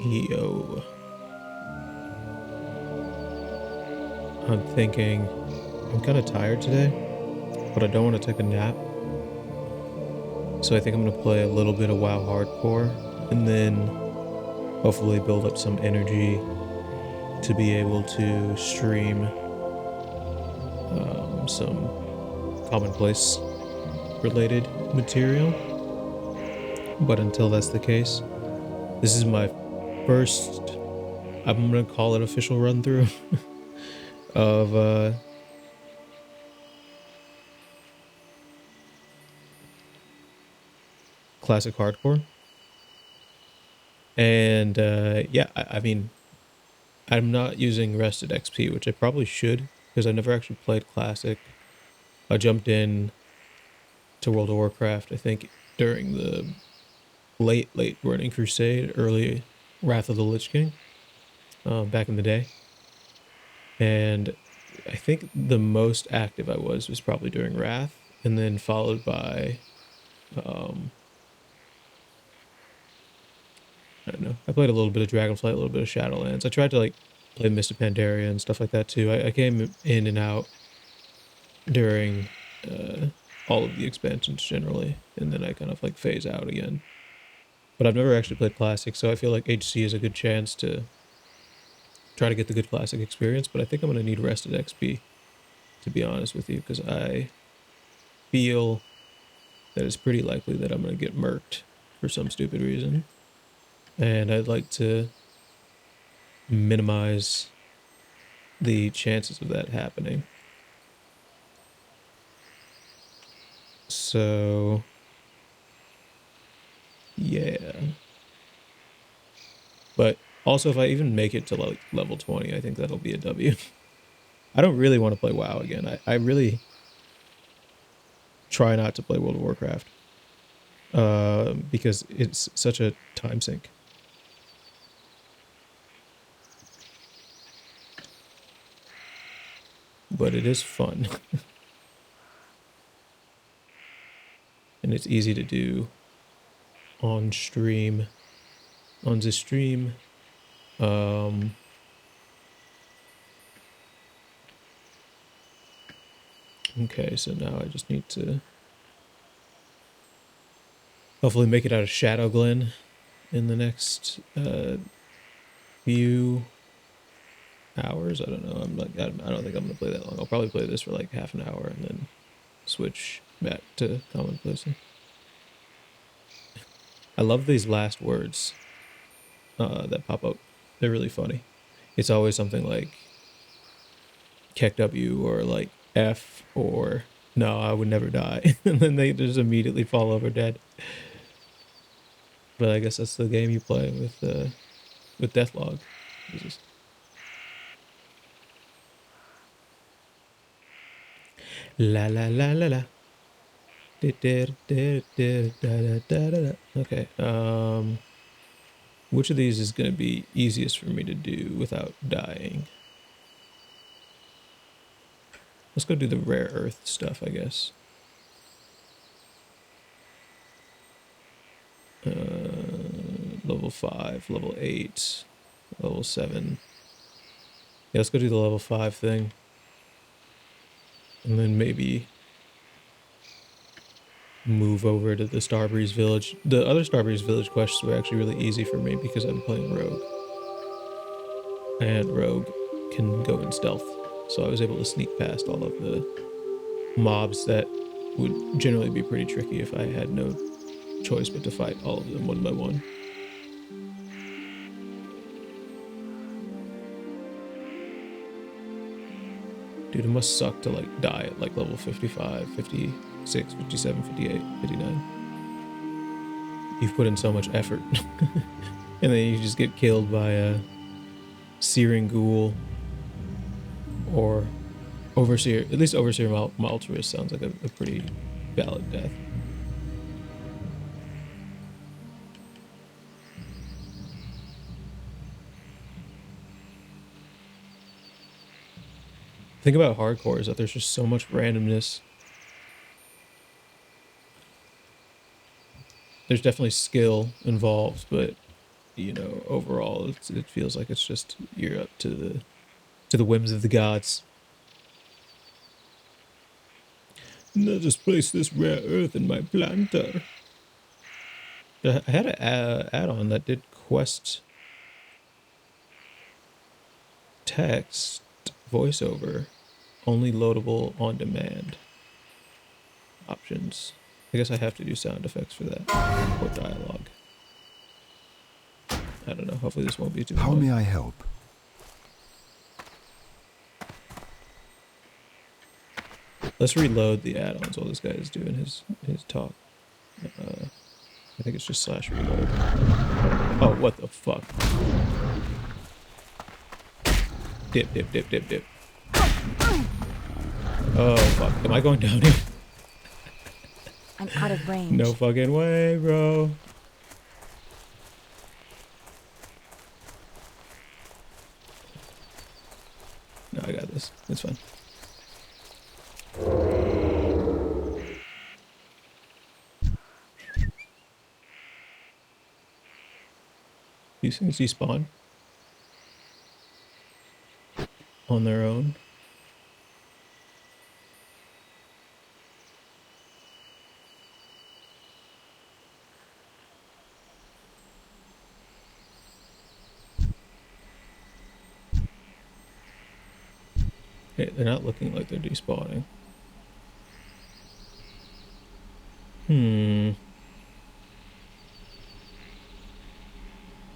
Yo, I'm thinking I'm kind of tired today, but I don't want to take a nap. So I think I'm going to play a little bit of WoW Hardcore and then hopefully build up some energy to be able to stream some commonplace related material. But until that's the case, this is my first, I'm going to call it official run through of classic hardcore. And yeah, I mean, I'm not using rested XP, which I probably should because I never actually played classic. I jumped in to World of Warcraft, I think, during the late Burning Crusade, early Wrath of the Lich King, back in the day. And I think the most active I was probably during Wrath, and then followed by, I don't know. I played a little bit of Dragonflight, a little bit of Shadowlands. I tried to like play Mist of Pandaria and stuff like that too. I came in and out during all of the expansions generally, and then I kind of like phase out again. But I've never actually played Classic, so I feel like HC is a good chance to try to get the good Classic experience. But I think I'm going to need rested XP, to be honest with you, because I feel that it's pretty likely that I'm going to get murked for some stupid reason. And I'd like to minimize the chances of that happening. So, yeah. But also, if I even make it to like level 20, I think that'll be a W. I don't really want to play WoW again. I really try not to play World of Warcraft because it's such a time sink. But it is fun. And it's easy to do on stream. On the stream. Okay, so now I just need to hopefully make it out of Shadow Glen in the next few hours. I don't know. I don't think I'm gonna play that long. I'll probably play this for like half an hour and then switch back to commonplace. I love these last words that pop up. They're really funny. It's always something like Keck W or like F or no, I would never die. And then they just immediately fall over dead. But I guess that's the game you play with Deathlog. Jesus. La la la la la. Okay. Which of these is going to be easiest for me to do without dying? Let's go do the rare earth stuff, I guess. Level 5, level 8, level 7. Yeah, let's go do the level 5 thing. And then maybe move over to the Starbreeze Village. The other Starbreeze Village quests were actually really easy for me because I'm playing Rogue. And Rogue can go in stealth. So I was able to sneak past all of the mobs that would generally be pretty tricky if I had no choice but to fight all of them one by one. Dude, it must suck to like die at like level 55, 56, 57, 58, 59. You've put in so much effort. And then you just get killed by a searing ghoul or overseer. At least overseer Malturus sounds like a pretty valid death. The thing about hardcore is that there's just so much randomness. There's definitely skill involved, but you know, overall, it feels like it's just you're up to the whims of the gods. Now just place this rare earth in my planter. I had an add-on that did quest text voiceover, only loadable on demand options. I guess I have to do sound effects for that, or dialogue. I don't know. Hopefully this won't be too How long. may I help? Let's reload the add-ons while this guy is doing his talk. I think it's just /reload. Oh, what the fuck? Dip, dip, dip, dip, dip. Oh, fuck. Am I going down here? I'm out of range. No fucking way, bro. No, I got this. It's fine. These things despawn on their own. Hey, they're not looking like they're despawning.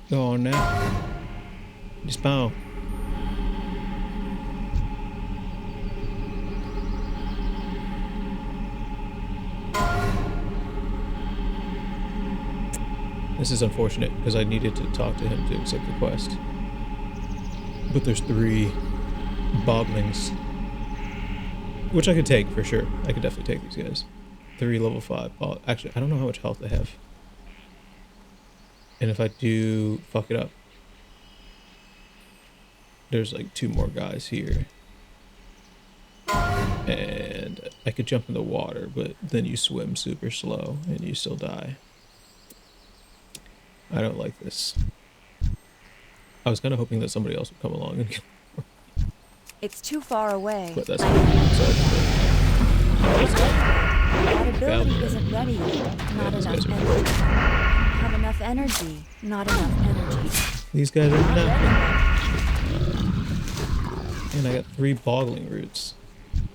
Go on now. Despawn. This is unfortunate because I needed to talk to him to accept the quest. But there's 3 boglings, which I could take for sure. I could definitely take these guys. 3 level 5. Actually, I don't know how much health they have. And if I do fuck it up, there's like 2 more guys here. And I could jump in the water, but then you swim super slow and you still die. I don't like this. I was kind of hoping that somebody else would come along and kill me. It's too far away. But that's not That ability isn't ready yet. Not enough energy. Have enough energy. Not enough energy. These guys are nothing. And I got 3 boggling roots.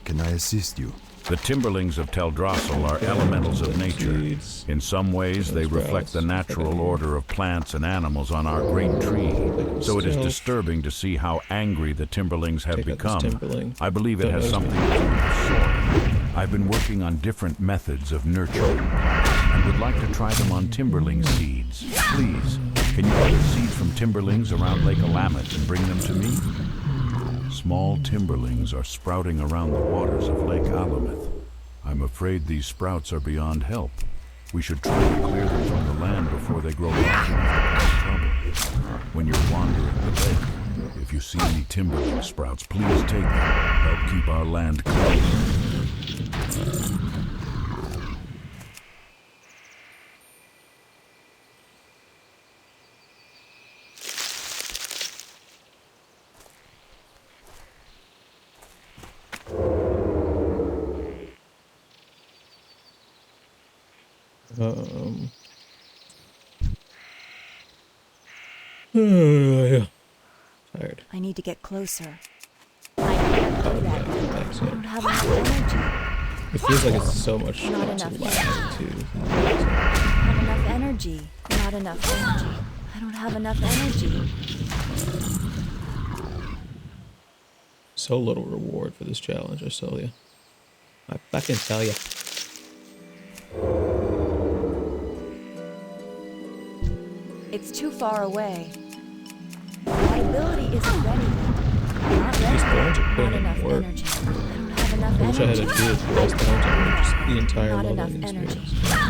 Can I assist you? The timberlings of Teldrassil are elementals of nature. In some ways, they reflect the natural order of plants and animals on our great tree. So it is disturbing to see how angry the timberlings have become. I believe it has something to do with the soil. I've been working on different methods of nurturing and would like to try them on timberling seeds. Please, can you gather seeds from timberlings around Lake Willamette and bring them to me? Small timberlings are sprouting around the waters of Lake Willamette. I'm afraid these sprouts are beyond help. We should try to clear them from the land before they grow large enough to cause trouble. When you're wandering the lake, if you see any timberling sprouts, please take them. Help keep our land clean. Yeah. Tired. I need to get closer. I can't do that. I don't have enough energy. It feels like it's so much Not to enough lag too. Have enough energy. Not enough energy. I don't have enough energy. So little reward for this challenge, I tell you. I fucking tell you. It's too far away. My ability isn't ready. Not ready. These thorns are Not putting in enough work. energy. I don't have enough I wish I had energy. a dude for less time, just the entire Not leveling enough energy. experience.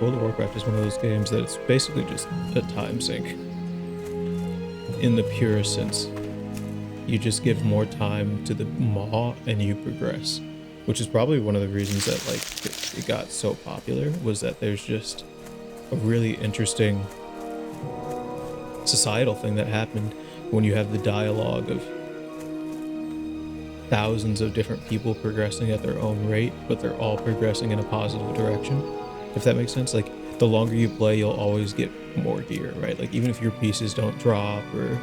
World of Warcraft is one of those games that it's basically just a time sink. In the purest sense. You just give more time to the maw and you progress. Which is probably one of the reasons that like it got so popular, was that there's just a really interesting societal thing that happened when you have the dialogue of thousands of different people progressing at their own rate, but they're all progressing in a positive direction, if that makes sense. Like, the longer you play, you'll always get more gear, right? Like, even if your pieces don't drop or,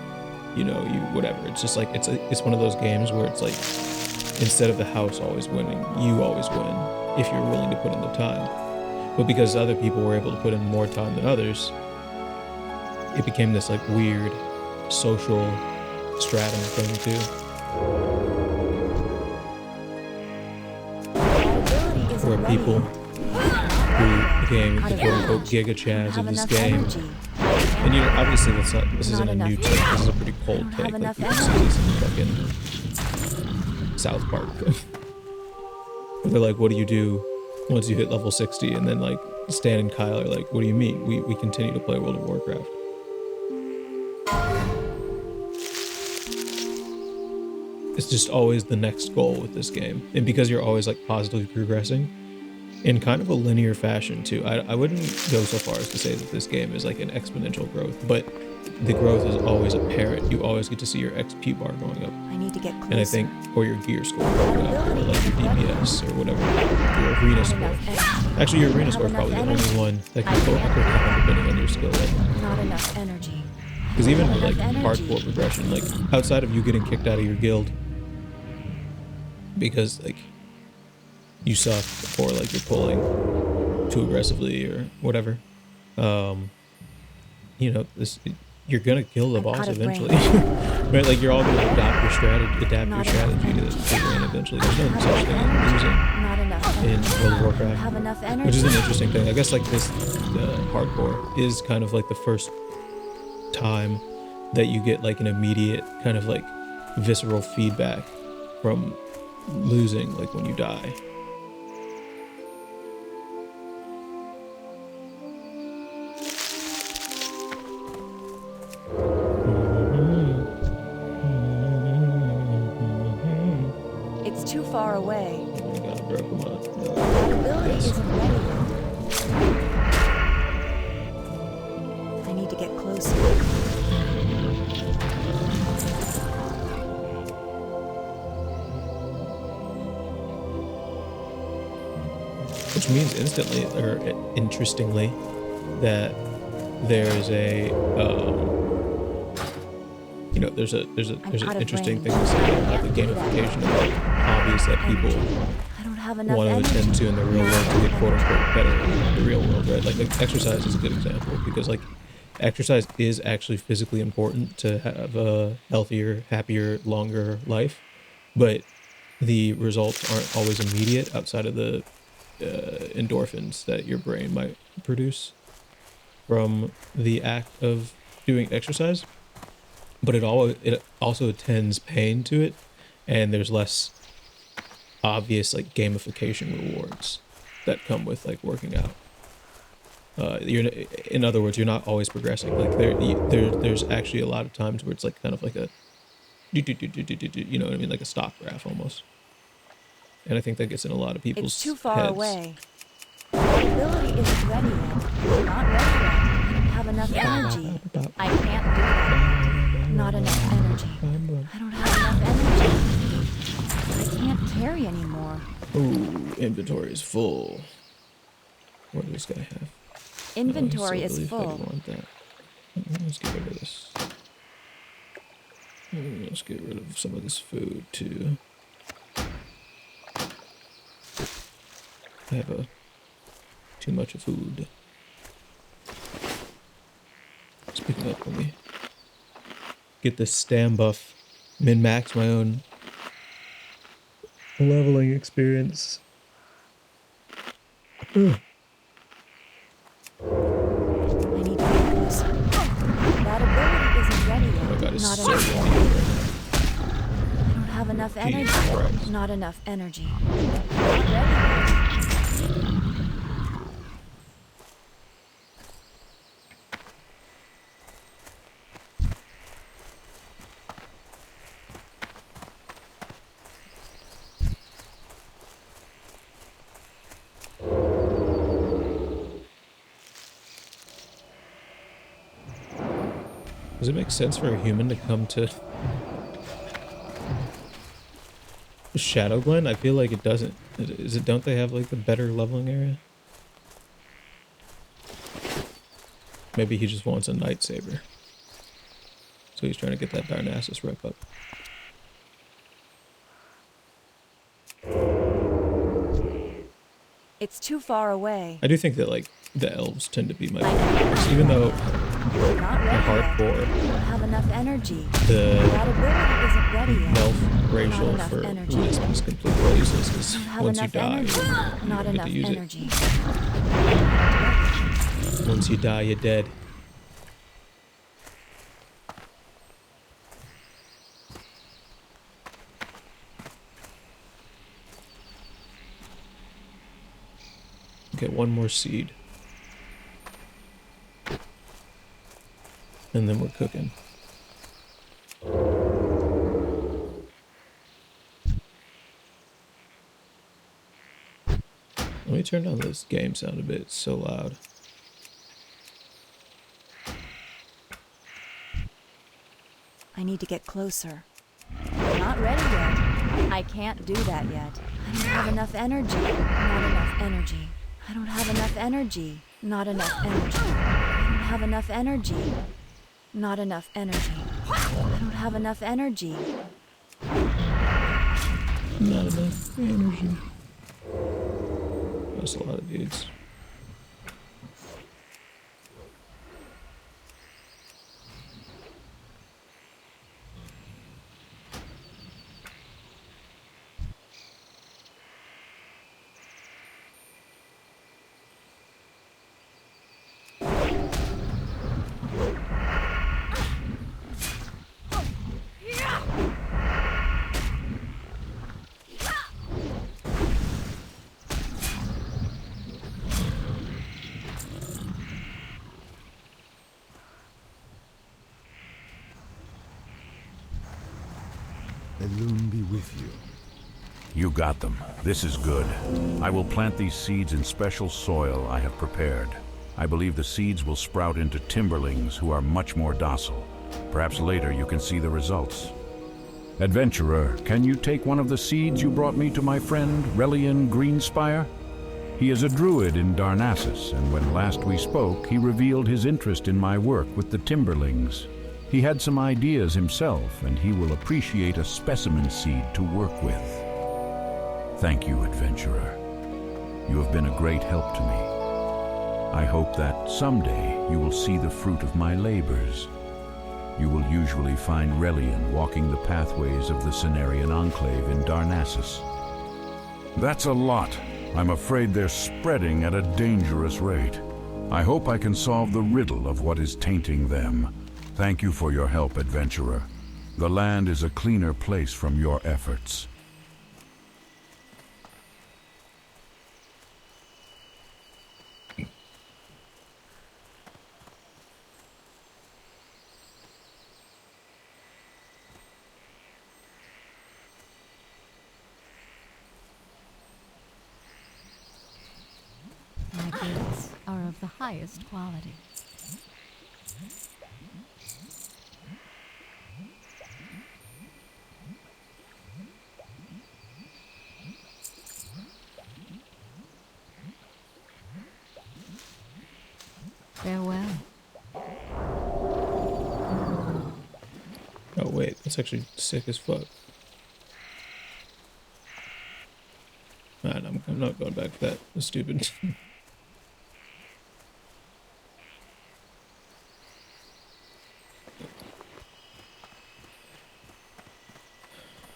you know, you whatever, it's just like it's one of those games where it's like, instead of the house always winning, you always win if you're willing to put in the time. But because other people were able to put in more time than others, it became this like weird social stratum thing too. Where people who became the quote-unquote giga chads of this game, and you know, obviously this isn't a new take, this is a pretty cold take, like you can see this in fucking South Park. They're like, what do you do once you hit level 60? And then like Stan and Kyle are like, what do you mean? We continue to play World of Warcraft. It's just always the next goal with this game. And because you're always like positively progressing in kind of a linear fashion too. I wouldn't go so far as to say that this game is like an exponential growth, but the growth is always apparent. You always get to see your XP bar going up. I need to get closer. And I think, or your gear score going up, or like your DPS or whatever, your arena score. Actually, your arena score is probably the only one that can go up or down depending on your skill level. Not enough energy. Because even with like hardcore progression, like outside of you getting kicked out of your guild because like you suck or like you're pulling too aggressively or whatever, you know, you're gonna kill the boss eventually. Right? Like you're all gonna adapt your strategy to win eventually. There's no such thing as losing in World of Warcraft, which is an interesting thing. I guess like this hardcore is kind of like the first time that you get like an immediate kind of like visceral feedback from losing, like when you die. It's too far away. I gotta grab them up. That ability isn't ready. I need to get closer. Which means instantly, or interestingly, that there's a, you know, there's an interesting thing to say about the gamification of like hobbies that people want to attend to in the real world to get quote unquote better in the real world, right? Like exercise is a good example because like exercise is actually physically important to have a healthier, happier, longer life, but the results aren't always immediate outside of the endorphins that your brain might produce from the act of doing exercise. But it also attends pain to it, and there's less obvious like gamification rewards that come with like working out. In other words, you're not always progressing. Like there's actually a lot of times where it's like kind of like a, you know what I mean, like a stock graph almost. And I think that gets in a lot of people's It's too far heads. away. The ability isn't ready yet. Not ready yet. I don't have enough energy. I can't do that. Not enough energy. I don't have enough energy. I can't carry anymore. Ooh, inventory is full. What does this guy have? Inventory is I full. want that. Let's get rid of this. Let's get rid of some of this food too. I have too much of food. Speaking of, let me get this stam buff, min-max my own leveling experience. I need to get closer. That ability isn't ready yet. Oh my god, it's Not so enough long. energy. I don't have enough Jesus energy. Christ. Not enough energy. Not ready yet. Does it make sense for a human to come to Shadow Glen? I feel like it doesn't. Is it? Don't they have like the better leveling area? Maybe he just wants a Night Saber. So he's trying to get that Darnassus rep up. It's too far away. I do think that like the elves tend to be my favorites, even though Not the ready yet. hardcore, I don't have enough energy. the That ability isn't ready yet. Melf racial enough for energy. Wisp is completely useless because Don't have once you enough die, energy. you Not don't get enough to use energy. it. Once you die, you're dead. Okay, one more seed. And then we're cooking. Let me turn down this game sound a bit. It's so loud. I need to get closer. Not ready yet. I can't do that yet. I don't have enough energy. Not enough energy. I don't have enough energy. Not enough energy. I don't have enough energy. Not enough energy. I don't have enough energy. Not enough energy. That's a lot of dudes. Elune be with you. You got them. This is good. I will plant these seeds in special soil I have prepared. I believe the seeds will sprout into timberlings who are much more docile. Perhaps later you can see the results. Adventurer, can you take one of the seeds you brought me to my friend Relian Greenspire? He is a druid in Darnassus, and when last we spoke, he revealed his interest in my work with the timberlings. He had some ideas himself, and he will appreciate a specimen seed to work with. Thank you, adventurer. You have been a great help to me. I hope that someday you will see the fruit of my labors. You will usually find Relian walking the pathways of the Cenarian Enclave in Darnassus. That's a lot. I'm afraid they're spreading at a dangerous rate. I hope I can solve the riddle of what is tainting them. Thank you for your help, adventurer. The land is a cleaner place from your efforts. My goods are of the highest quality. Farewell. Oh wait, that's actually sick as fuck. Man, I'm not going back to that. That's stupid.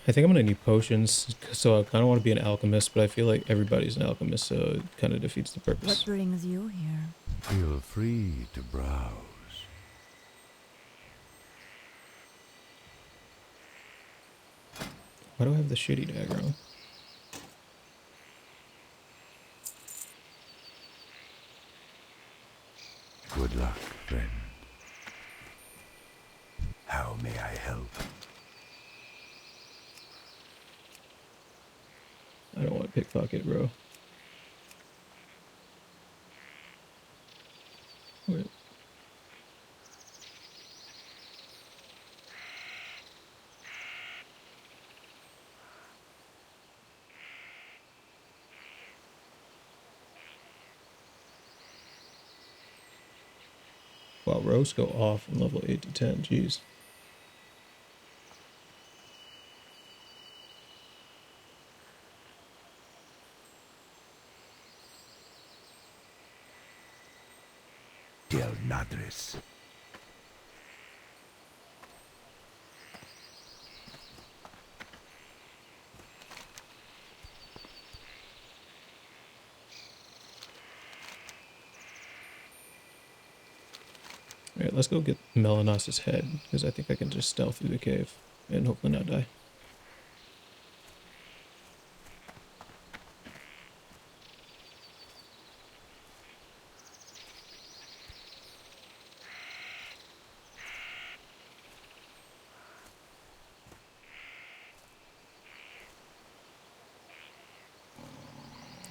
I think I'm gonna need potions, so I kind of want to be an alchemist, but I feel like everybody's an alchemist, so it kind of defeats the What purpose. brings you here? Feel free to browse. Why do I have the shitty dagger on? Good luck, friend. How may I help? I don't want to pickpocket, bro. Wait. Wow, rogues go off from level 8 to 10. Jeez. Del Nadris. Alright, let's go get Melanos's head, because I think I can just stealth through the cave and hopefully not die.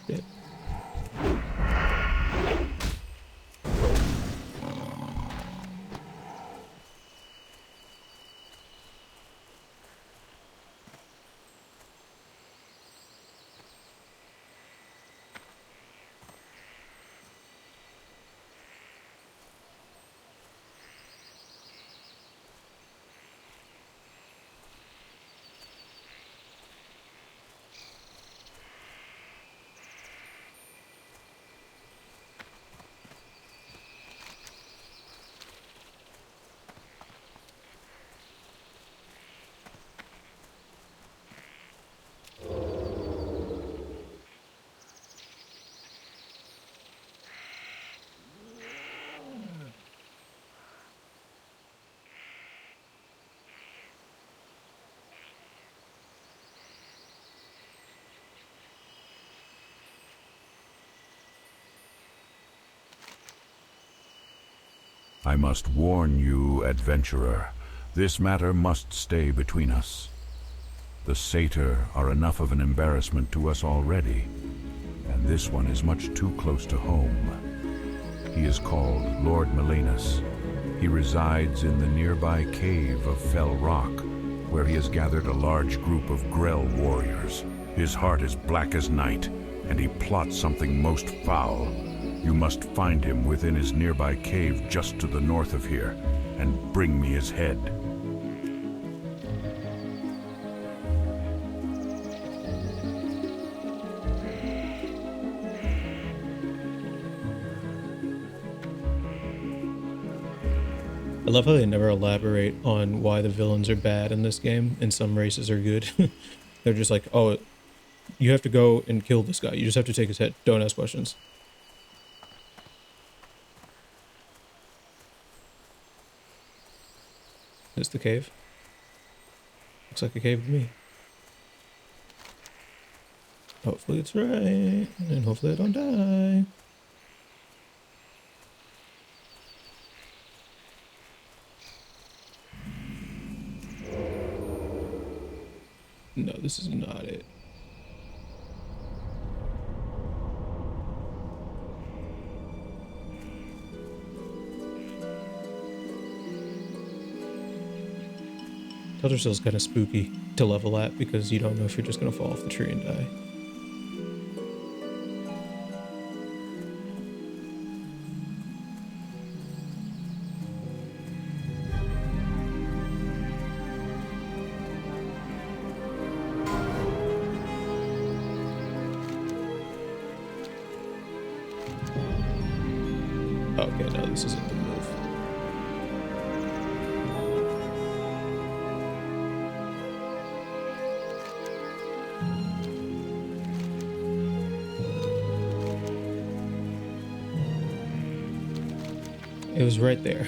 Shit. I must warn you, adventurer. This matter must stay between us. The satyr are enough of an embarrassment to us already, and this one is much too close to home. He is called Lord Melanus. He resides in the nearby cave of Fell Rock, where he has gathered a large group of Grell warriors. His heart is black as night, and he plots something most foul. You must find him within his nearby cave just to the north of here, and bring me his head. I love how they never elaborate on why the villains are bad in this game and some races are good. They're just like, oh, you have to go and kill this guy. You just have to take his head. Don't ask questions. Is this the cave? Looks like a cave to me. Hopefully it's right, and hopefully I don't die. No, this is not it. Teldrassil is kind of spooky to level at because you don't know if you're just going to fall off the tree and die. Okay, no, this isn't the move. It was right there.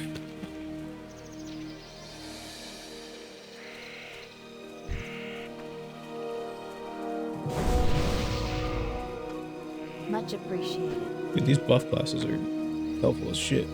Much appreciated. Dude, these buff classes are helpful as shit.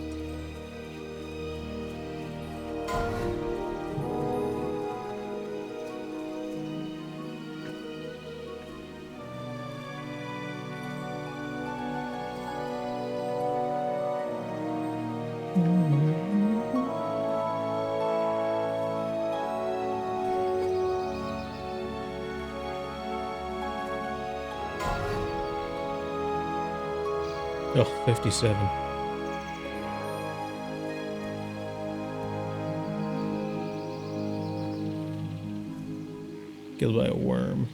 Oh, 57. Killed by a worm.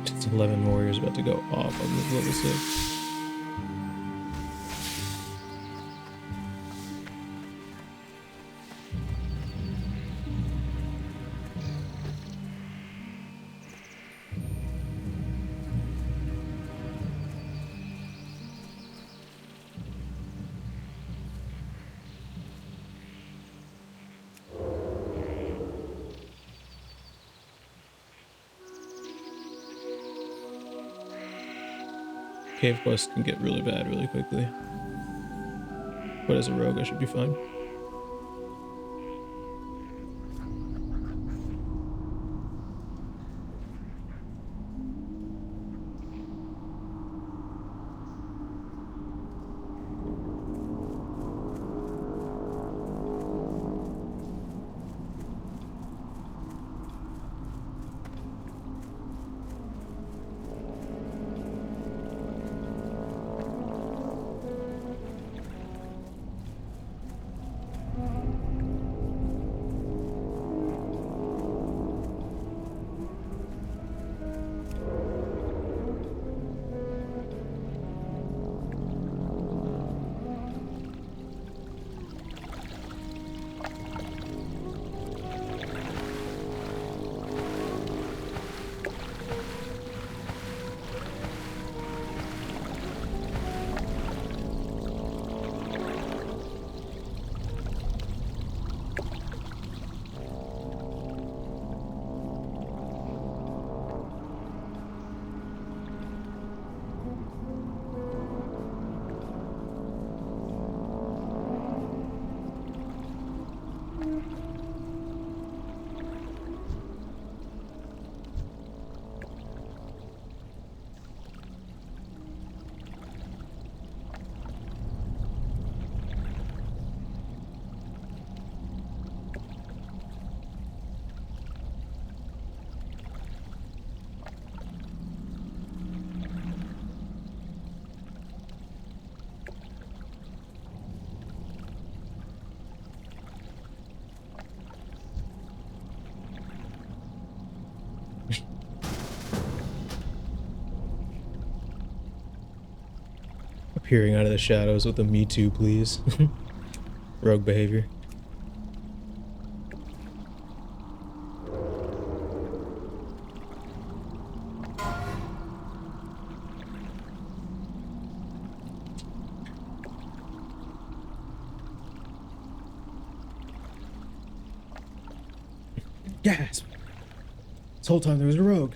It's 11 warriors about to go off on this level 6. Cave quests can get really bad really quickly. But as a rogue, I should be fine. Appearing out of the shadows with a "me too, please." Rogue behavior. Gasp! This whole time there was a rogue.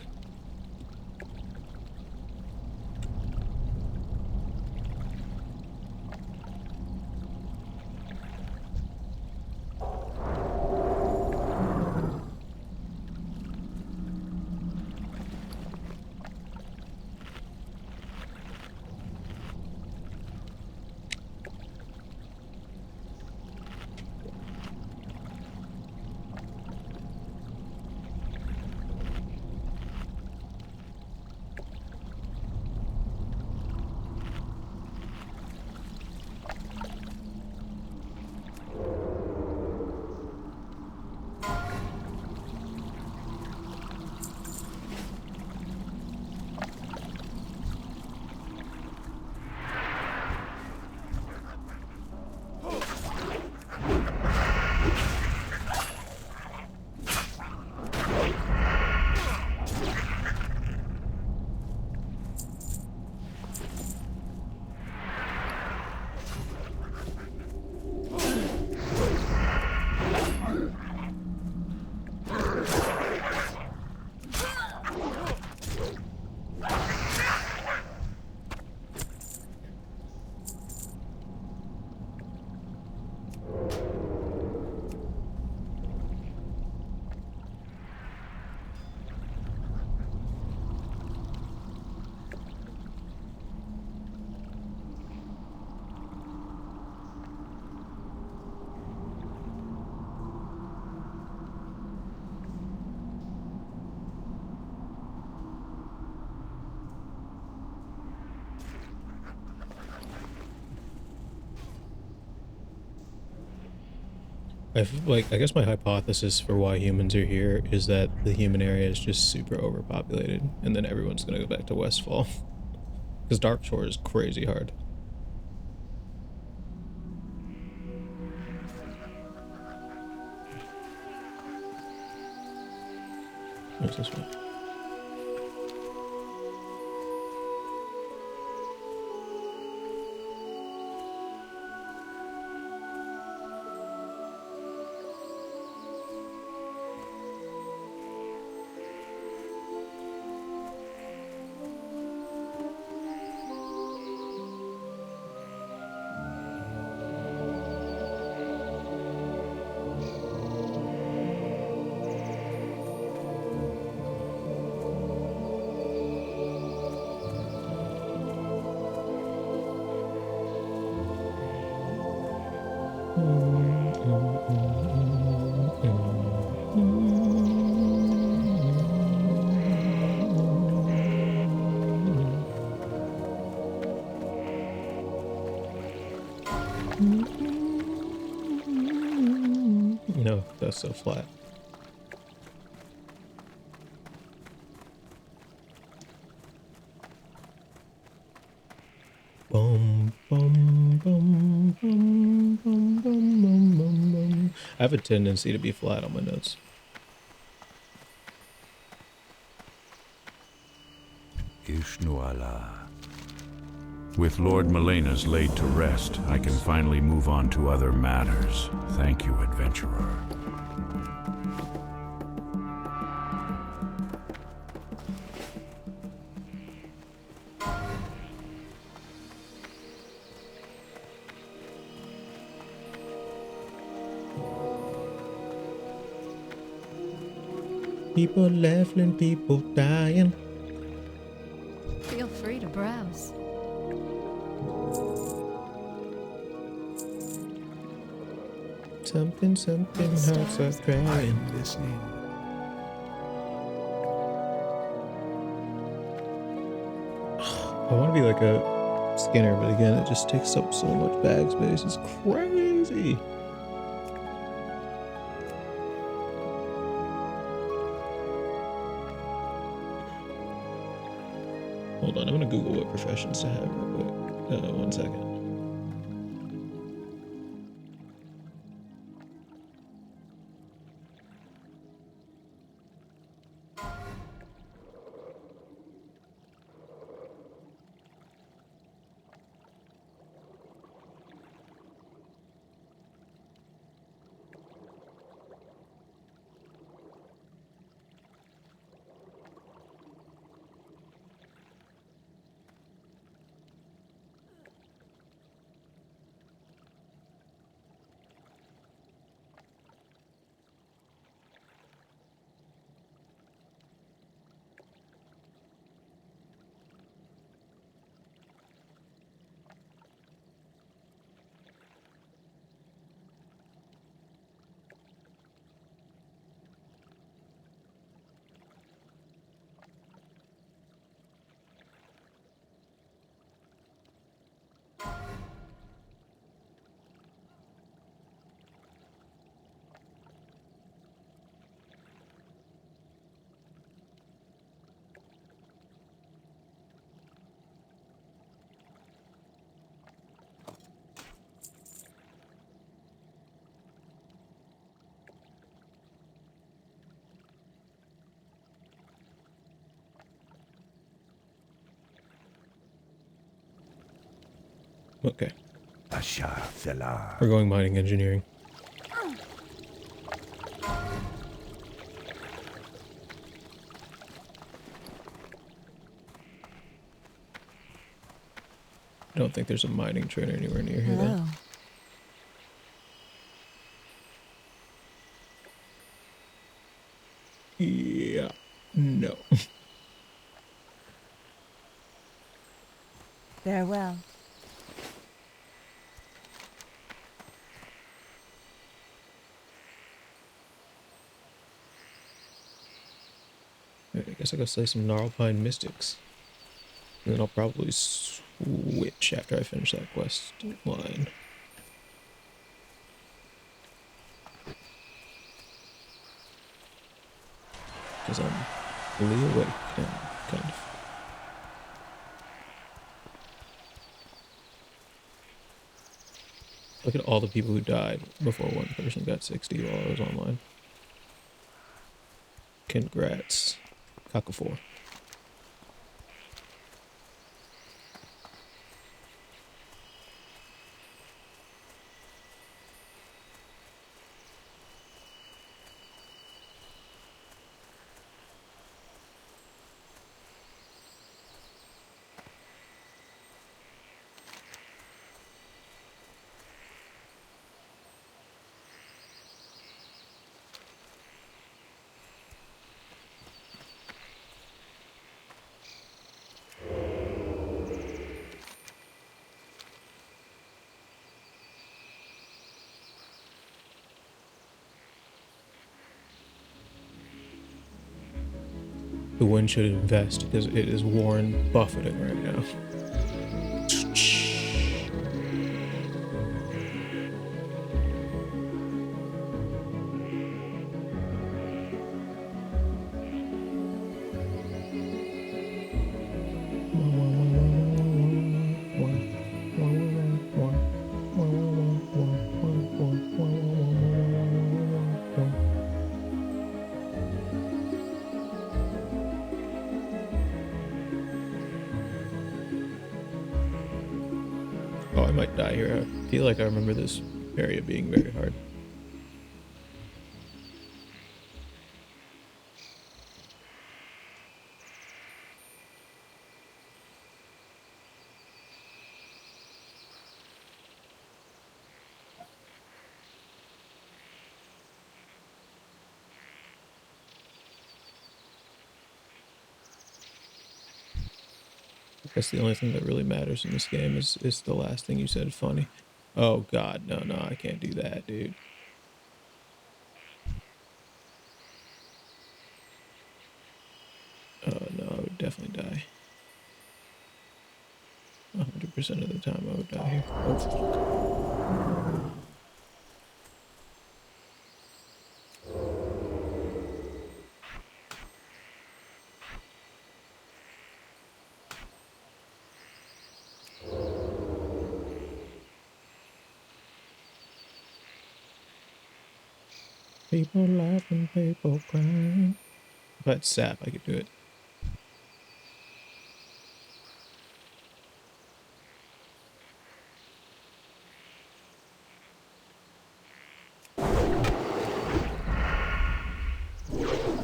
I guess my hypothesis for why humans are here is that the human area is just super overpopulated, and then everyone's gonna go back to Westfall. Because Dark Shore is crazy hard. What's this one? No, that's so flat. Bum, bum, bum, bum, bum, bum, bum, bum, bum. I have a tendency to be flat on my notes. Ishnuala. With Lord Melena's laid to rest, I can finally move on to other matters. Thank you, adventurer. People laughing, people dying. Feel free to browse. Something, hearts are crying. I'm listening. I want to be like a Skinner, but again, it just takes up so much bag space. It's crazy. Hold on, I'm gonna Google what professions to have real quick. 1 second. Okay, Asha Fela. we're going mining engineering. I don't think there's a mining trainer anywhere near here, though. Hello. Yeah. No. Farewell. I guess I'll go slay some Gnarlpine Mystics. And then I'll probably switch after I finish that quest line. because I'm fully awake and kind of. Look at all the people who died before one person got 60 while I was online. Congrats. Cackafor. The wind should invest because it is Warren buffeting right now. Oh, I might die here. I feel like I remember this area being very hard. I guess the only thing that really matters in this game is the last thing you said funny. Oh god, no, I can't do that, dude. Oh no, I would definitely die. 100% of the time I would die here. Oh fuck. People laughing, people crying. If I had sap, I could do it.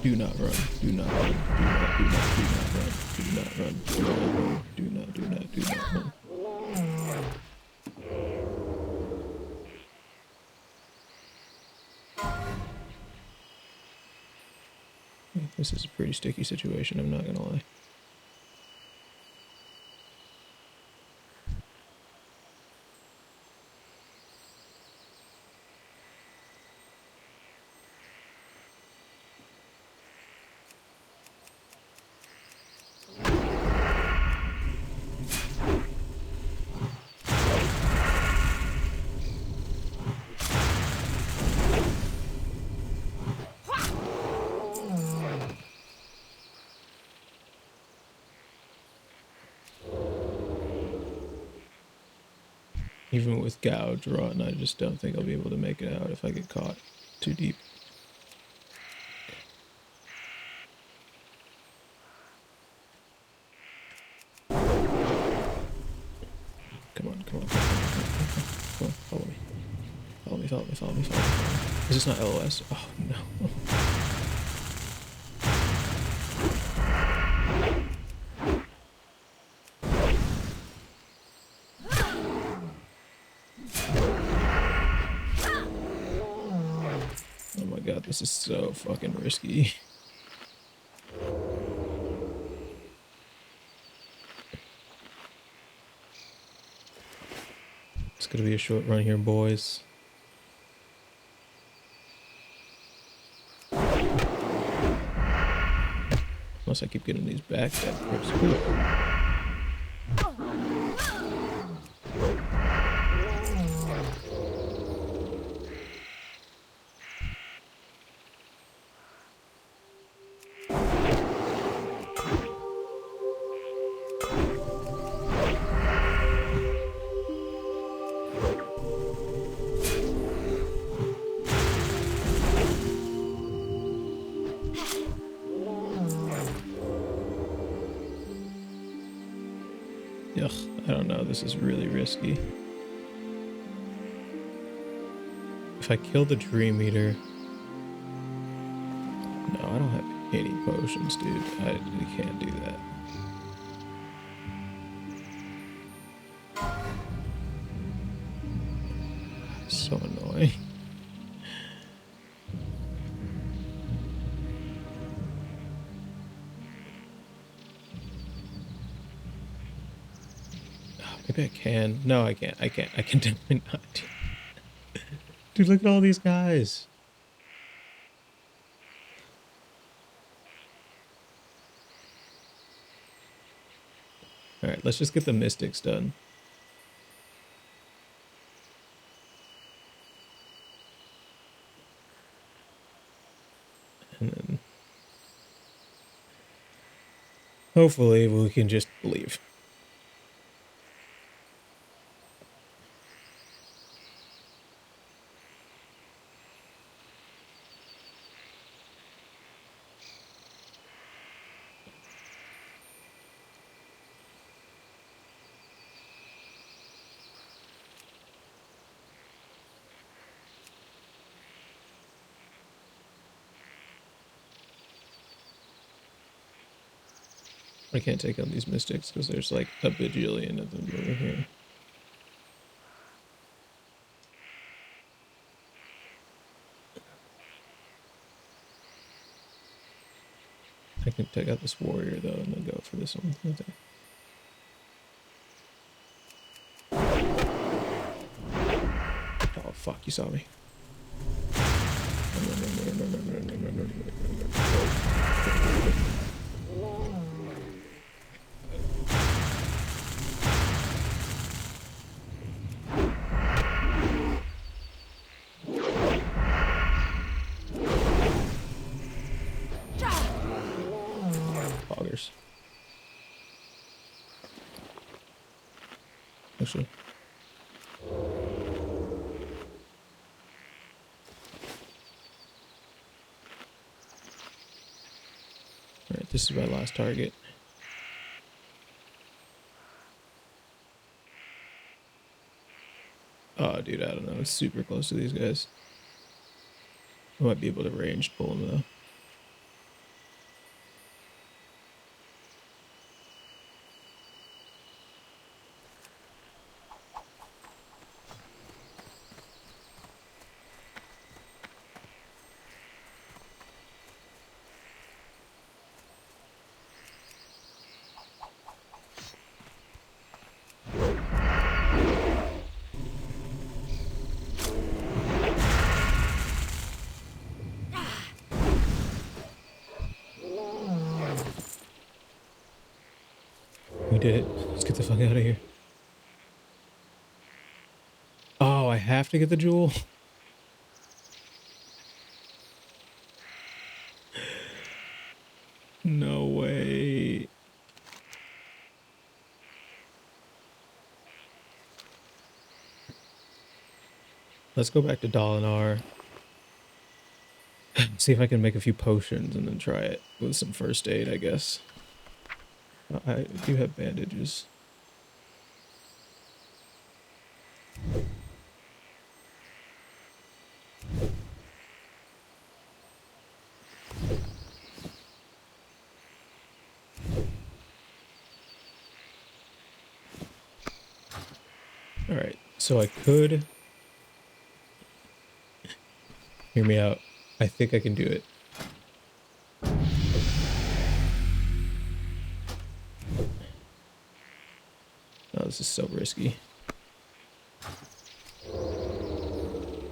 Do not run. Do not run. Do not run. Do not run. Do not run. Do not run. This is a pretty sticky situation, I'm not gonna lie. Even with gouge run, I just don't think I'll be able to make it out if I get caught too deep. Come on. Come on, follow me. Follow me. Is this not LOS? Oh no. Oh my god, this is so fucking risky. It's gonna be a short run here, boys. Unless I keep getting these back grips. Ooh. Ugh, I don't know. This is really risky. If I kill the Dream Eater... No, I don't have any potions, dude. I can't do that. So annoying. Maybe I can. No, I can't. I can't. I can definitely not. Dude, look at all these guys. Alright, let's just get the mystics done. And then... hopefully we can just leave. I can't take on these mystics because there's like a bajillion of them over here. I can take out this warrior though and then go for this one. Okay. Oh fuck, you saw me. Poggers. Actually. Alright, this is my last target. Oh, dude, I don't know. It's super close to these guys. I might be able to range pull them, though. We did it. Let's get the fuck out of here. Oh, I have to get the jewel? No way. Let's go back to Dalinar. See if I can make a few potions and then try it with some first aid, I guess. I do have bandages. Alright, so I could... Hear me out. I think I can do it. Oh, this is so risky.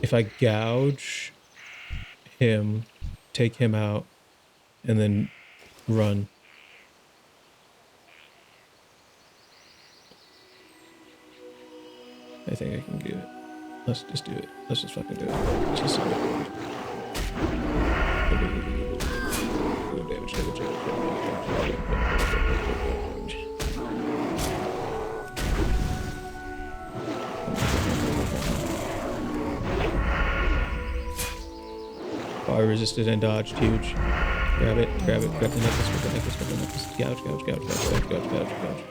If I gouge him, take him out, and then run. I think I can do it. Let's just do it. Let's just fucking do it. Let's just do it. Damage, damage, damage. Oh, I resisted and dodged. Huge. Grab it, grab it, grab the necklace, grab the necklace, grab the necklace. Gouge, gouge, gouge, gouge, gouge, gouge, gouge, gouge.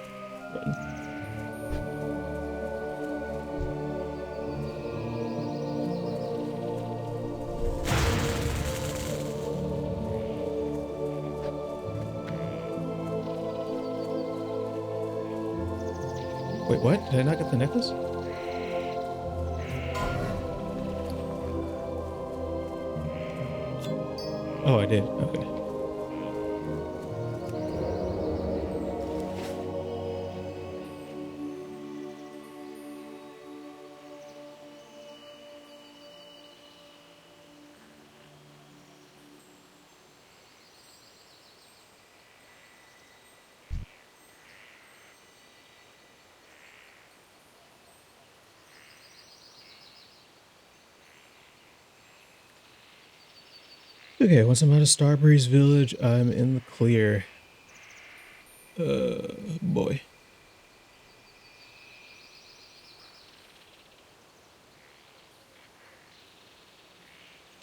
Button. Wait, what? Did I not get the necklace? Oh, I did. Okay. Okay, once I'm out of Starbreeze Village, I'm in the clear. Boy.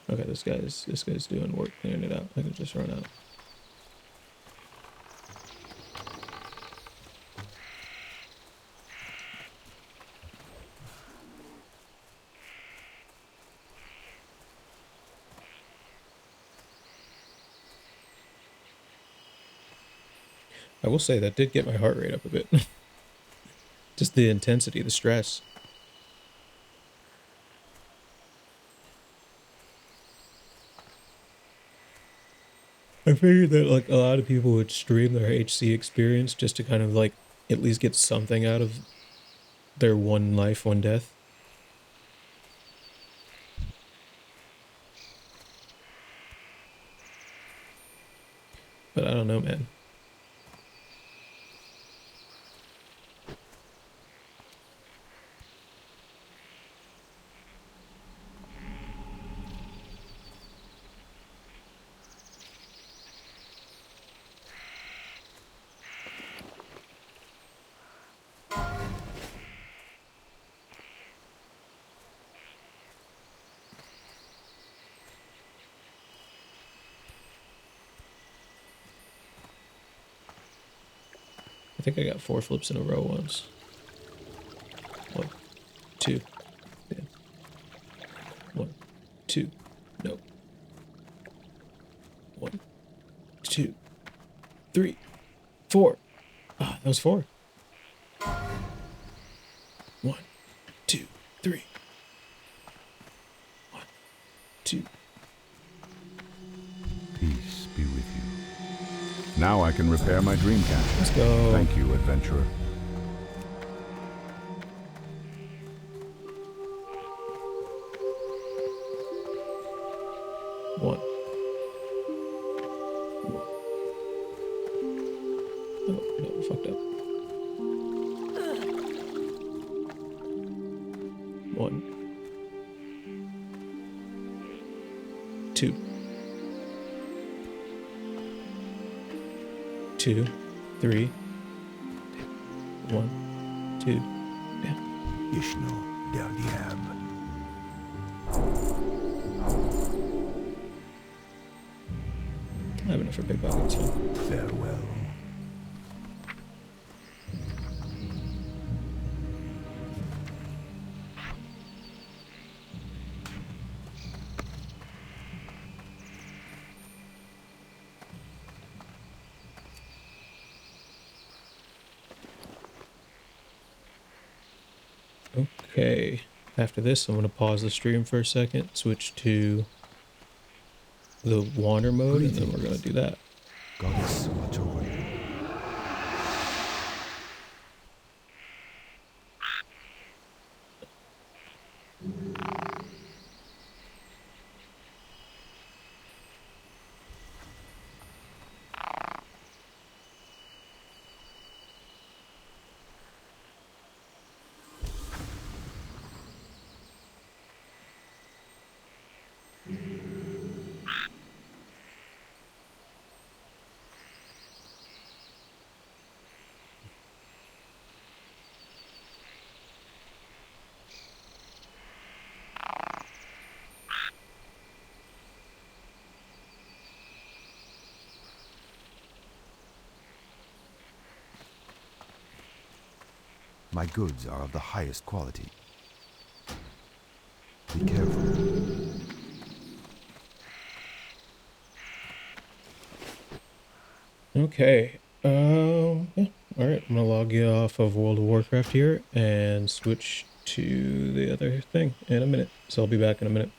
Okay, this guy's doing work clearing it out. I can just run out. I will say that did get my heart rate up a bit. Just the intensity, the stress. I figured that like a lot of people would stream their HC experience just to kind of like at least get something out of their one life, one death. But I don't know, man. I think I got 4 flips in a row once. 1, 2. Yeah. 1, 2. No. 1, 2, 3, 4. Ah, that was 4. 1, 2, 3. 1, 2. Peace be with you. Now I can repair my dream catcher. Let's go. Thank you, adventurer. One. Oh, no, fucked up. 1, 2. 2, 3. 1, 2. Yeah. Ishno del Diab. I have enough for pickpockets, so. Farewell. Okay. After this, I'm going to pause the stream for a second, switch to the wander mode, and then we're going to do that. Goddess, watch over you. My goods are of the highest quality. Be careful. Okay. Yeah. All right, I'm gonna log you off of World of Warcraft here and switch to the other thing in a minute. So I'll be back in a minute.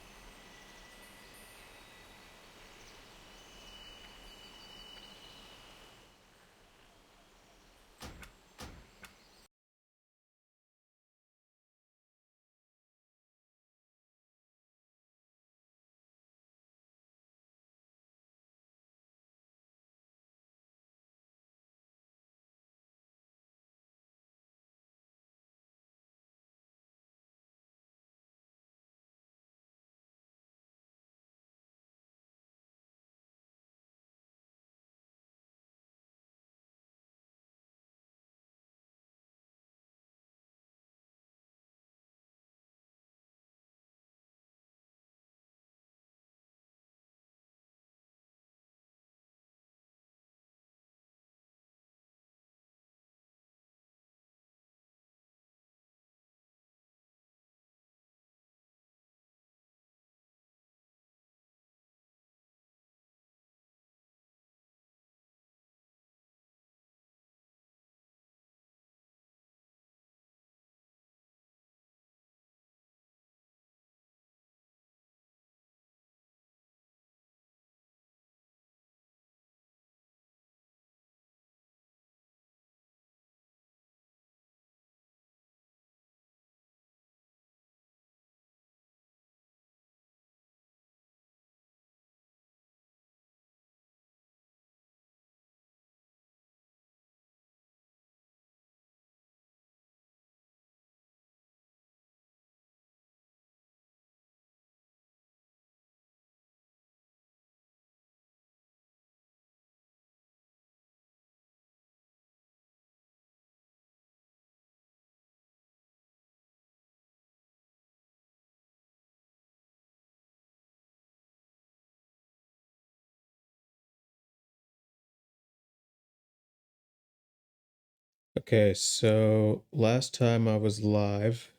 Okay, so last time I was live,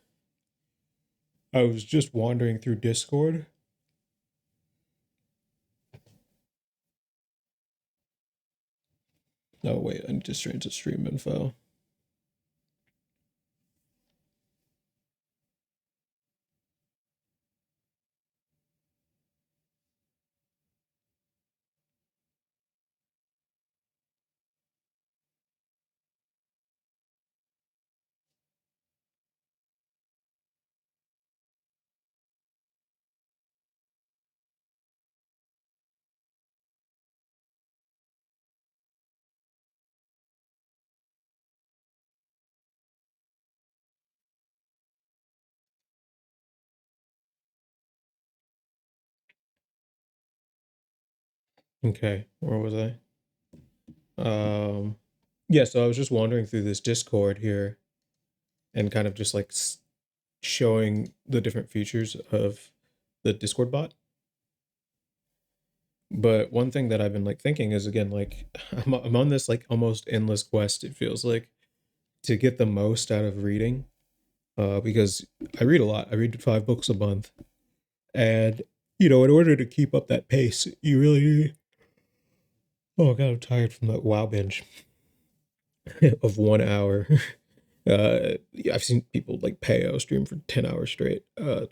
I was just wandering through Discord. Oh wait, I need to change the stream info. Okay, where was I? Yeah, so I was just wandering through this Discord here and kind of just like showing the different features of the Discord bot. But one thing that I've been like thinking is again like I'm on this like almost endless quest, it feels like, to get the most out of reading. Because I read a lot. I read 5 books a month. And in order to keep up that pace, you really need. Oh god, I'm tired from that WoW binge of 1 hour. Yeah, I've seen people like Payo stream for 10 hours straight,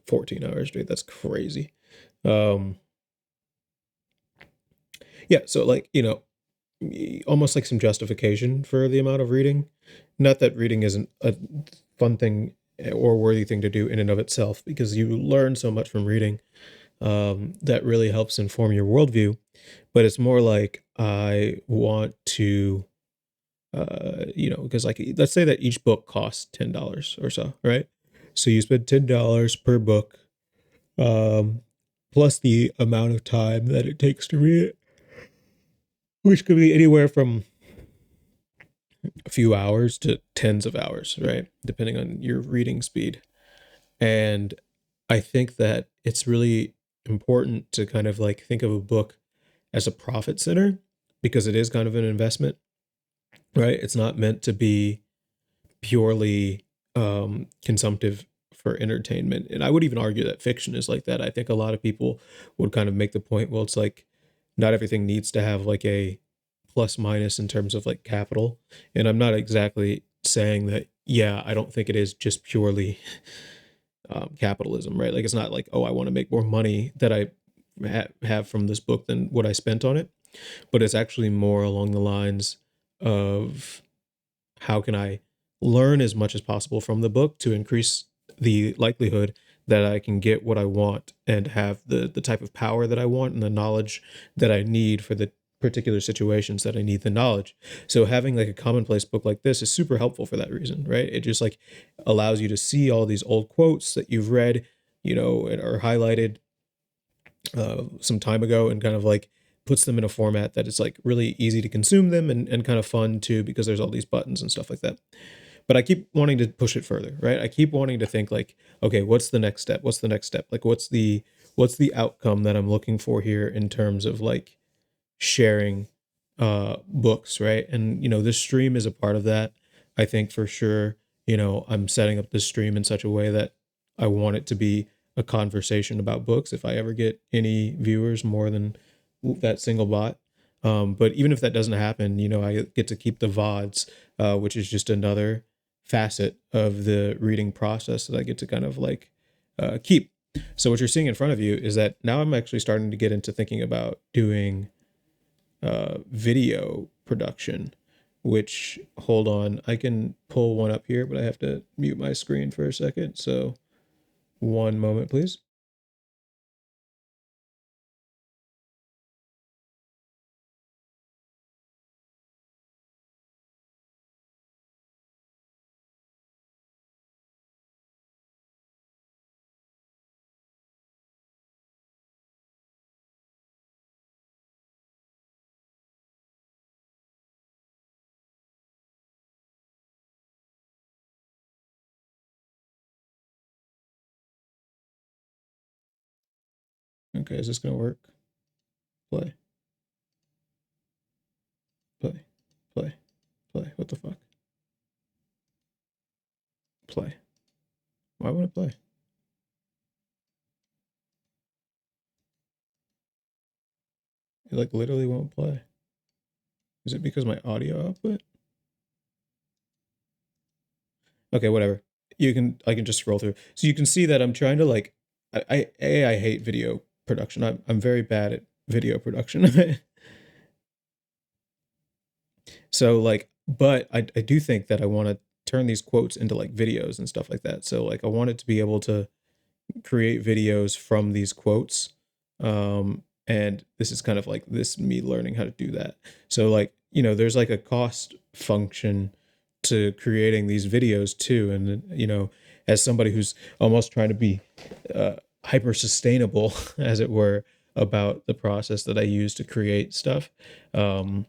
14 hours straight. That's crazy. Um, yeah, so like, almost like some justification for the amount of reading. Not that reading isn't a fun thing or worthy thing to do in and of itself, because you learn so much from reading, that really helps inform your worldview. But it's more like I want to, because like let's say that each book costs $10 or so, right? So you spend $10 per book, um, plus the amount of time that it takes to read it, which could be anywhere from a few hours to tens of hours, right? Depending on your reading speed. And I think that it's really important to kind of like think of a book as a profit center, because it is kind of an investment, right? It's not meant to be purely consumptive for entertainment. And I would even argue that fiction is like that. I think a lot of people would kind of make the point, well, it's like not everything needs to have like a plus minus in terms of like capital. And I'm not exactly saying that, yeah, I don't think it is just purely capitalism, right? Like it's not like, oh, I want to make more money that I have from this book than what I spent on it, but it's actually more along the lines of how can I learn as much as possible from the book to increase the likelihood that I can get what I want and have the type of power that I want and the knowledge that I need for the particular situations that I need the knowledge. So having like a commonplace book like this is super helpful for that reason, right? It just like allows you to see all these old quotes that you've read, you know, and are highlighted some time ago, and kind of like puts them in a format that is like really easy to consume them, and kind of fun too, because there's all these buttons and stuff like that. But I keep wanting to push it further, right? I keep wanting to think like, okay, what's the next step? What's the next step? Like what's the outcome that I'm looking for here in terms of like sharing books, right? And you know, this stream is a part of that. I think for sure, you know, I'm setting up this stream in such a way that I want it to be a conversation about books if I ever get any viewers more than that single bot. But even if that doesn't happen, you know, I get to keep the VODs, which is just another facet of the reading process that I get to kind of like keep. So what you're seeing in front of you is that now I'm actually starting to get into thinking about doing video production, which, hold on, I can pull one up here, but I have to mute my screen for a second. So one moment, please. Okay, is this gonna work? Play, play, play, play. What the fuck? Play. Why would it play? It like literally won't play. Is it because my audio output? Okay, whatever. I can just scroll through. So you can see that I'm trying to like I hate video production. I'm very bad at video production. So like, but I do think that I want to turn these quotes into like videos and stuff like that. So like I wanted to be able to create videos from these quotes. And this is kind of like this me learning how to do that. So like, you know, there's like a cost function to creating these videos too. And you know, as somebody who's almost trying to be hyper sustainable, as it were, about the process that I use to create stuff, and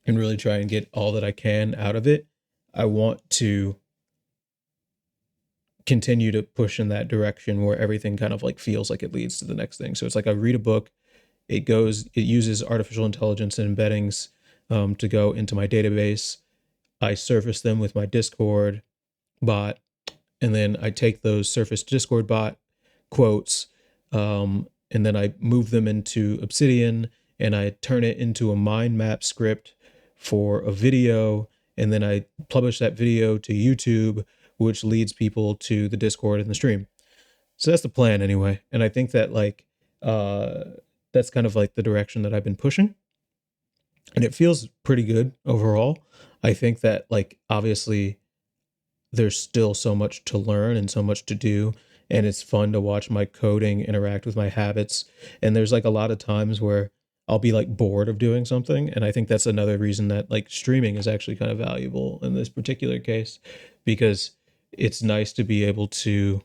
really try and get all that I can out of it, I want to continue to push in that direction where everything kind of like feels like it leads to the next thing. So it's like I read a book, it uses artificial intelligence and embeddings to go into my database. I surface them with my Discord bot, and then I take those surface Discord bot quotes, and then I move them into Obsidian, and I turn it into a mind map script for a video, and then I publish that video to YouTube, which leads people to the Discord and the stream. So that's the plan anyway. And I think that like that's kind of like the direction that I've been pushing. And it feels pretty good overall. I think that like obviously there's still so much to learn and so much to do, and it's fun to watch my coding interact with my habits. And there's like a lot of times where I'll be like bored of doing something, and I think that's another reason that like streaming is actually kind of valuable in this particular case, because it's nice to be able to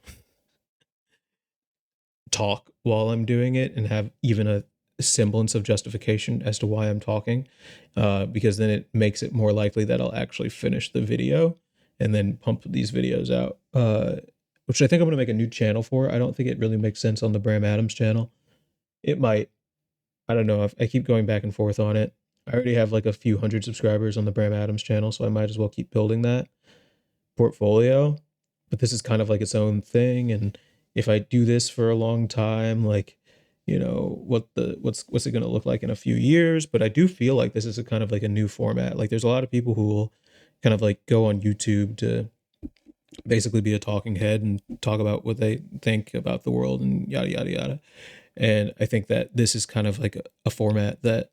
talk while I'm doing it and have even a semblance of justification as to why I'm talking, because then it makes it more likely that I'll actually finish the video and then pump these videos out, which I think I'm going to make a new channel for. I don't think it really makes sense on the Bram Adams channel. It might. I don't know. I keep going back and forth on it. I already have like a few hundred subscribers on the Bram Adams channel, so I might as well keep building that portfolio. But this is kind of like its own thing, and if I do this for a long time, like what's it going to look like in a few years. But I do feel like this is a kind of like a new format. Like there's a lot of people who will kind of like go on YouTube to basically be a talking head and talk about what they think about the world and yada yada yada. And I think that this is kind of like a format that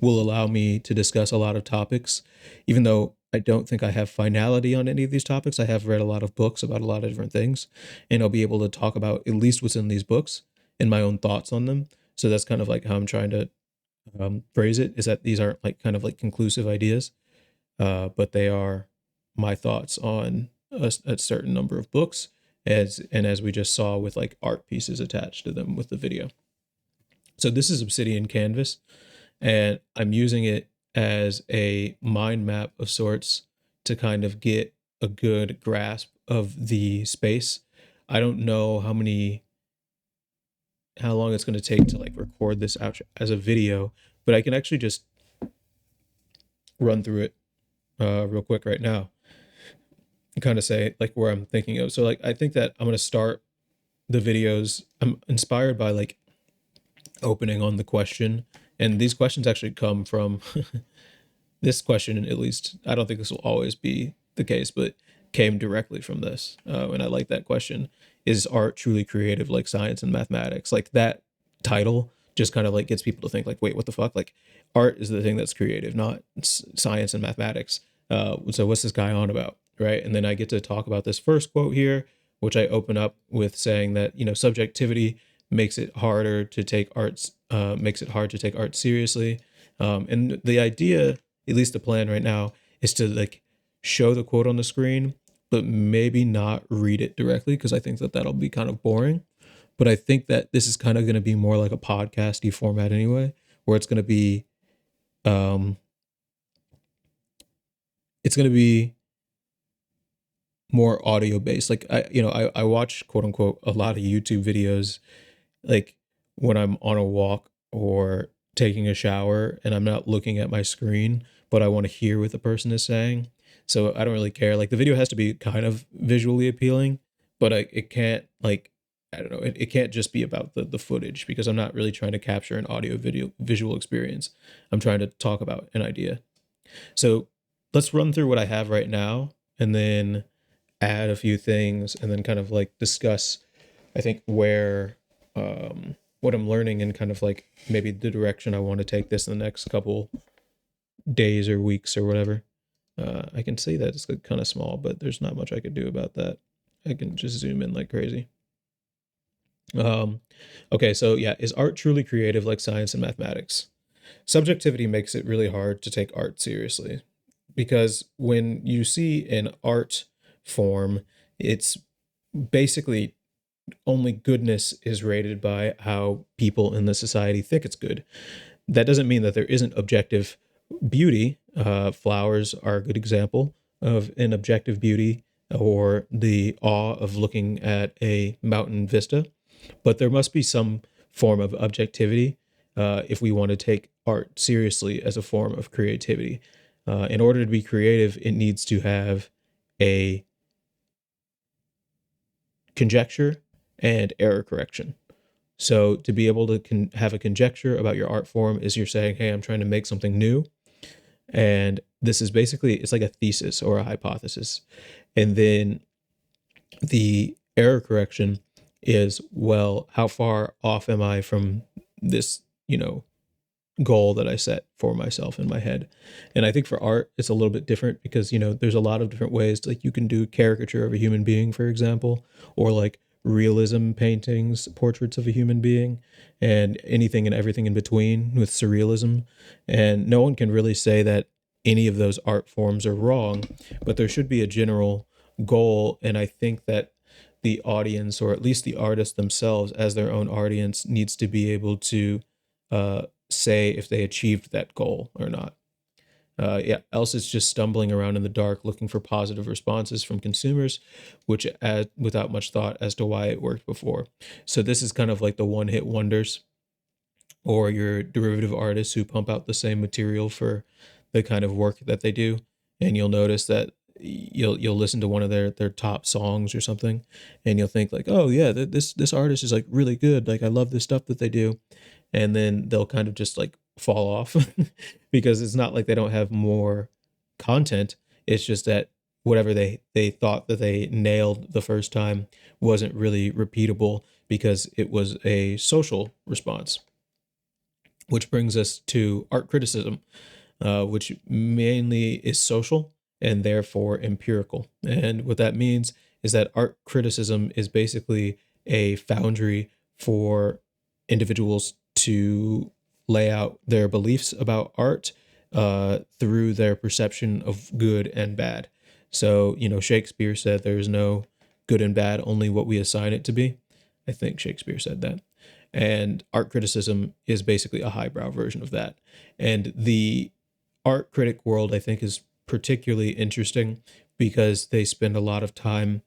will allow me to discuss a lot of topics, even though I don't think I have finality on any of these topics. I have read a lot of books about a lot of different things, and I'll be able to talk about at least what's in these books and my own thoughts on them. So that's kind of like how I'm trying to phrase it, is that these aren't like kind of like conclusive ideas, but they are my thoughts on a certain number of books, as we just saw with like art pieces attached to them with the video. So this is Obsidian Canvas, and I'm using it as a mind map of sorts to kind of get a good grasp of the space. I don't know how long it's going to take to like record this out as a video, but I can actually just run through it real quick right now and kind of say like where I'm thinking of. So like I think that I'm going to start the videos. I'm inspired by like opening on the question, and these questions actually come from this question, at least. I don't think this will always be the case, but came directly from this. And I like that question. Is art truly creative like science and mathematics? Like that title just kind of like gets people to think like, wait, what the fuck? Like art is the thing that's creative, not science and mathematics. So what's this guy on about? Right. And then I get to talk about this first quote here, which I open up with saying that, subjectivity makes it harder to take makes it hard to take art seriously. And the idea, at least the plan right now, is to like show the quote on the screen, but maybe not read it directly, because I think that that'll be kind of boring. But I think that this is kind of going to be more like a podcasty format anyway, where it's going to be, more audio based. Like I watch quote unquote a lot of YouTube videos, like when I'm on a walk or taking a shower and I'm not looking at my screen, but I want to hear what the person is saying. So I don't really care. Like the video has to be kind of visually appealing, but it can't like, I don't know, it can't just be about the footage, because I'm not really trying to capture an audio video visual experience. I'm trying to talk about an idea. So let's run through what I have right now and then add a few things and then kind of like discuss, I think, where what I'm learning and kind of like maybe the direction I want to take this in the next couple days or weeks or whatever. I can see that it's kind of small, but there's not much I could do about that. I can just zoom in like crazy. Okay, so yeah, is art truly creative like science and mathematics? Subjectivity makes it really hard to take art seriously, because when you see an art form, it's basically only goodness is rated by how people in the society think it's good. That doesn't mean that there isn't objective beauty. Flowers are a good example of an objective beauty, or the awe of looking at a mountain vista. But there must be some form of objectivity if we want to take art seriously as a form of creativity. In order to be creative, it needs to have a conjecture and error correction. So to be able to have a conjecture about your art form is you're saying, hey, I'm trying to make something new. And this is basically, it's like a thesis or a hypothesis. And then the error correction is, well, how far off am I from this, goal that I set for myself in my head? And I think for art, it's a little bit different, because, there's a lot of different ways. Like you can do caricature of a human being, for example, or like realism paintings, portraits of a human being, and anything and everything in between with surrealism. And no one can really say that any of those art forms are wrong, but there should be a general goal. And I think that the audience, or at least the artist themselves as their own audience, needs to be able to say if they achieved that goal or not. Else it's just stumbling around in the dark looking for positive responses from consumers, which add without much thought as to why it worked before. So this is kind of like the one-hit wonders, or your derivative artists who pump out the same material for the kind of work that they do. And you'll notice that you'll listen to one of their top songs or something, and you'll think like, oh yeah, this artist is like really good. Like I love this stuff that they do, and then they'll kind of just like fall off because it's not like they don't have more content. It's just that whatever they thought that they nailed the first time wasn't really repeatable because it was a social response. Which brings us to art criticism, which mainly is social and therefore empirical. And what that means is that art criticism is basically a foundry for individuals to lay out their beliefs about art through their perception of good and bad. So, Shakespeare said there is no good and bad, only what we assign it to be. I think Shakespeare said that. And art criticism is basically a highbrow version of that. And the art critic world, I think, is particularly interesting because they spend a lot of time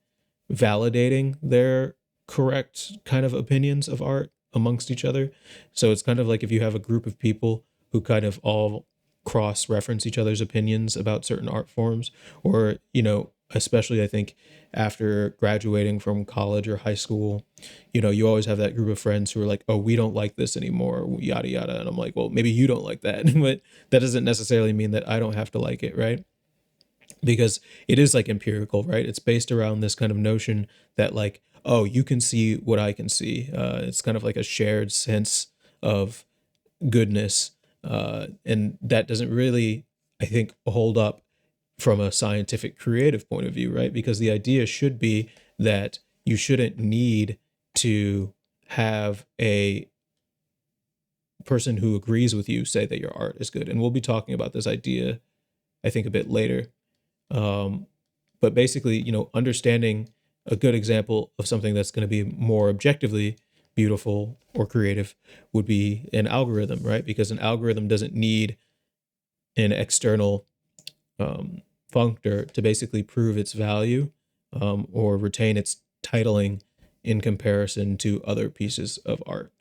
validating their correct kind of opinions of art amongst each other. So it's kind of like if you have a group of people who kind of all cross reference each other's opinions about certain art forms, or, especially I think after graduating from college or high school, you always have that group of friends who are like, oh, we don't like this anymore, yada, yada. And I'm like, well, maybe you don't like that, but that doesn't necessarily mean that I don't have to like it, right? Because it is like empirical, right? It's based around this kind of notion that like, oh, you can see what I can see. It's kind of like a shared sense of goodness. And that doesn't really, I think, hold up from a scientific creative point of view, right? Because the idea should be that you shouldn't need to have a person who agrees with you say that your art is good. And we'll be talking about this idea, I think, a bit later. But basically, understanding a good example of something that's going to be more objectively beautiful or creative would be an algorithm, right? Because an algorithm doesn't need an external functor to basically prove its value or retain its titling in comparison to other pieces of art.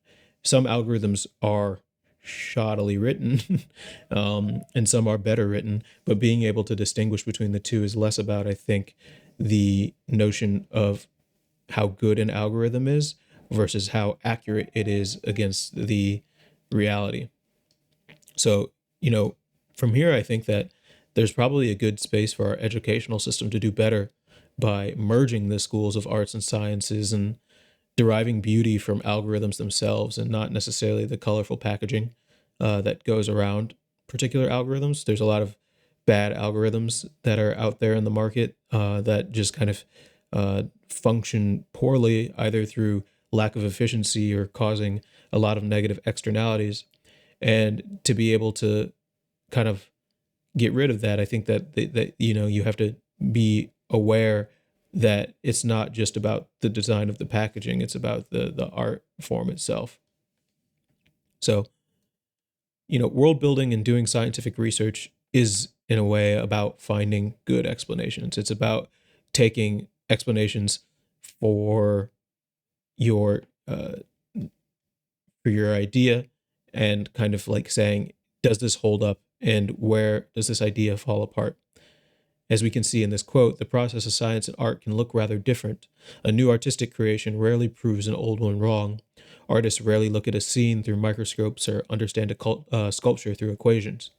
Some algorithms are shoddily written and some are better written, but being able to distinguish between the two is less about, I think, the notion of how good an algorithm is versus how accurate it is against the reality. So, from here, I think that there's probably a good space for our educational system to do better by merging the schools of arts and sciences and deriving beauty from algorithms themselves and not necessarily the colorful packaging that goes around particular algorithms. There's a lot of bad algorithms that are out there in the market that just kind of function poorly, either through lack of efficiency or causing a lot of negative externalities. And to be able to kind of get rid of that, I think that you have to be aware that it's not just about the design of the packaging, it's about the art form itself. So, world building and doing scientific research is in a way about finding good explanations. It's about taking explanations for your idea and kind of like saying, does this hold up and where does this idea fall apart? As we can see in this quote, the process of science and art can look rather different. A new artistic creation rarely proves an old one wrong. Artists rarely look at a scene through microscopes or understand a sculpture through equations.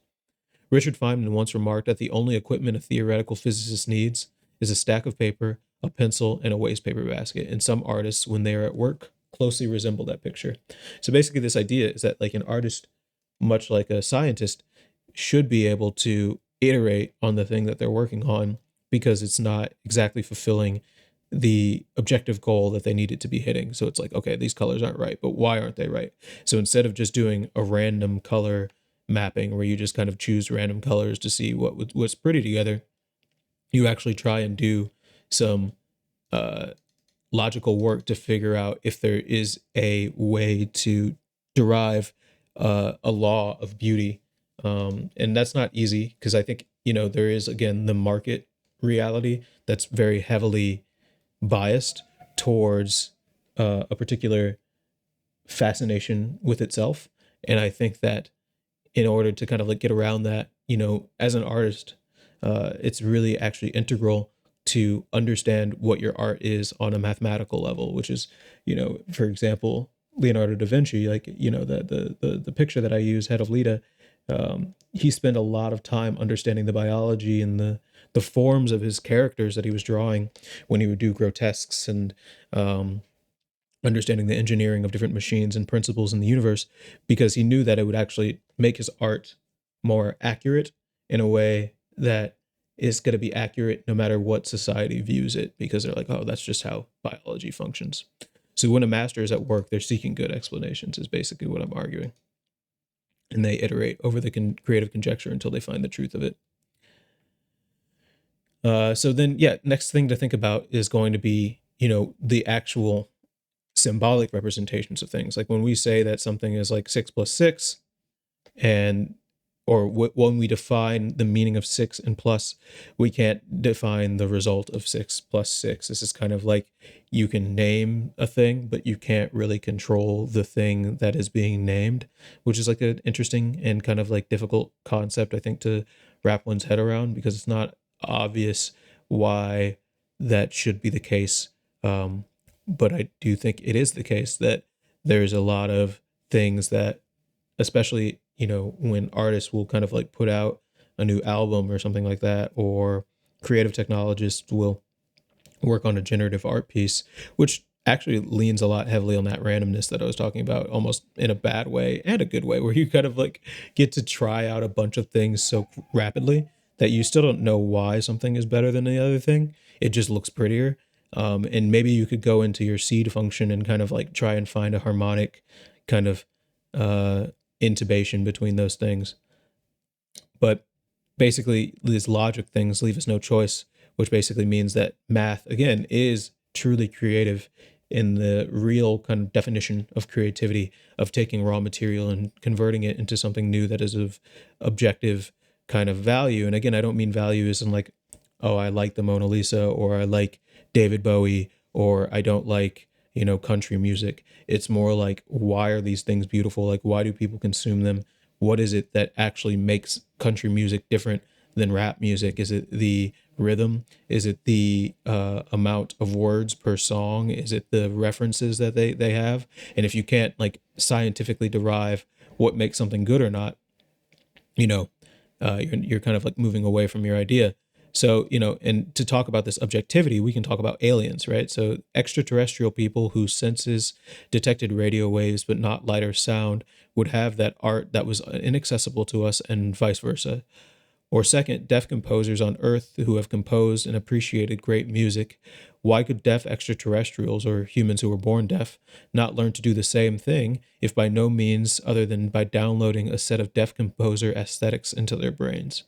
Richard Feynman once remarked that the only equipment a theoretical physicist needs is a stack of paper, a pencil, and a waste paper basket. And some artists, when they are at work, closely resemble that picture. So basically this idea is that like an artist, much like a scientist, should be able to iterate on the thing that they're working on because it's not exactly fulfilling the objective goal that they need it to be hitting. So it's like, okay, these colors aren't right, but why aren't they right? So instead of just doing a random color mapping where you just kind of choose random colors to see what's pretty together, you actually try and do some logical work to figure out if there is a way to derive a law of beauty. And that's not easy because I think, there is, again, the market reality that's very heavily biased towards a particular fascination with itself. And I think that in order to kind of like get around that, as an artist, it's really actually integral to understand what your art is on a mathematical level, which is, for example, Leonardo da Vinci, like, the picture that I use, Head of Leda, he spent a lot of time understanding the biology and the forms of his characters that he was drawing when he would do grotesques, and understanding the engineering of different machines and principles in the universe, because he knew that it would actually make his art more accurate in a way that is going to be accurate no matter what society views it, because they're like, oh, that's just how biology functions. So when a master is at work, they're seeking good explanations, is basically what I'm arguing. And they iterate over the creative conjecture until they find the truth of it. So then, yeah, next thing to think about is going to be, the actual symbolic representations of things. Like when we say that something is like 6 plus 6, and when we define the meaning of 6 and plus, we can't define the result of 6 plus 6. This is kind of like, you can name a thing, but you can't really control the thing that is being named, which is like an interesting and kind of like difficult concept, I think, to wrap one's head around, because it's not obvious why that should be the case. But I do think it is the case that there's a lot of things that, especially, when artists will kind of like put out a new album or something like that, or creative technologists will work on a generative art piece, which actually leans a lot heavily on that randomness that I was talking about, almost in a bad way and a good way, where you kind of like get to try out a bunch of things so rapidly that you still don't know why something is better than the other thing. It just looks prettier. And maybe you could go into your seed function and kind of like try and find a harmonic kind of intubation between those things. But basically, these logic things leave us no choice, which basically means that math, again, is truly creative in the real kind of definition of creativity, of taking raw material and converting it into something new that is of objective kind of value. And again, I don't mean value as in like, oh, I like the Mona Lisa, or I like David Bowie, or I don't like, country music. It's more like, why are these things beautiful? Like, why do people consume them? What is it that actually makes country music different than rap music? Is it the rhythm? Is it the amount of words per song? Is it the references that they have? And if you can't like scientifically derive what makes something good or not, you're kind of like moving away from your idea. So, and to talk about this objectivity, we can talk about aliens, right? So extraterrestrial people whose senses detected radio waves but not light or sound would have that art that was inaccessible to us, and vice versa. Or second, deaf composers on Earth who have composed and appreciated great music. Why could deaf extraterrestrials, or humans who were born deaf, not learn to do the same thing, if by no means other than by downloading a set of deaf composer aesthetics into their brains?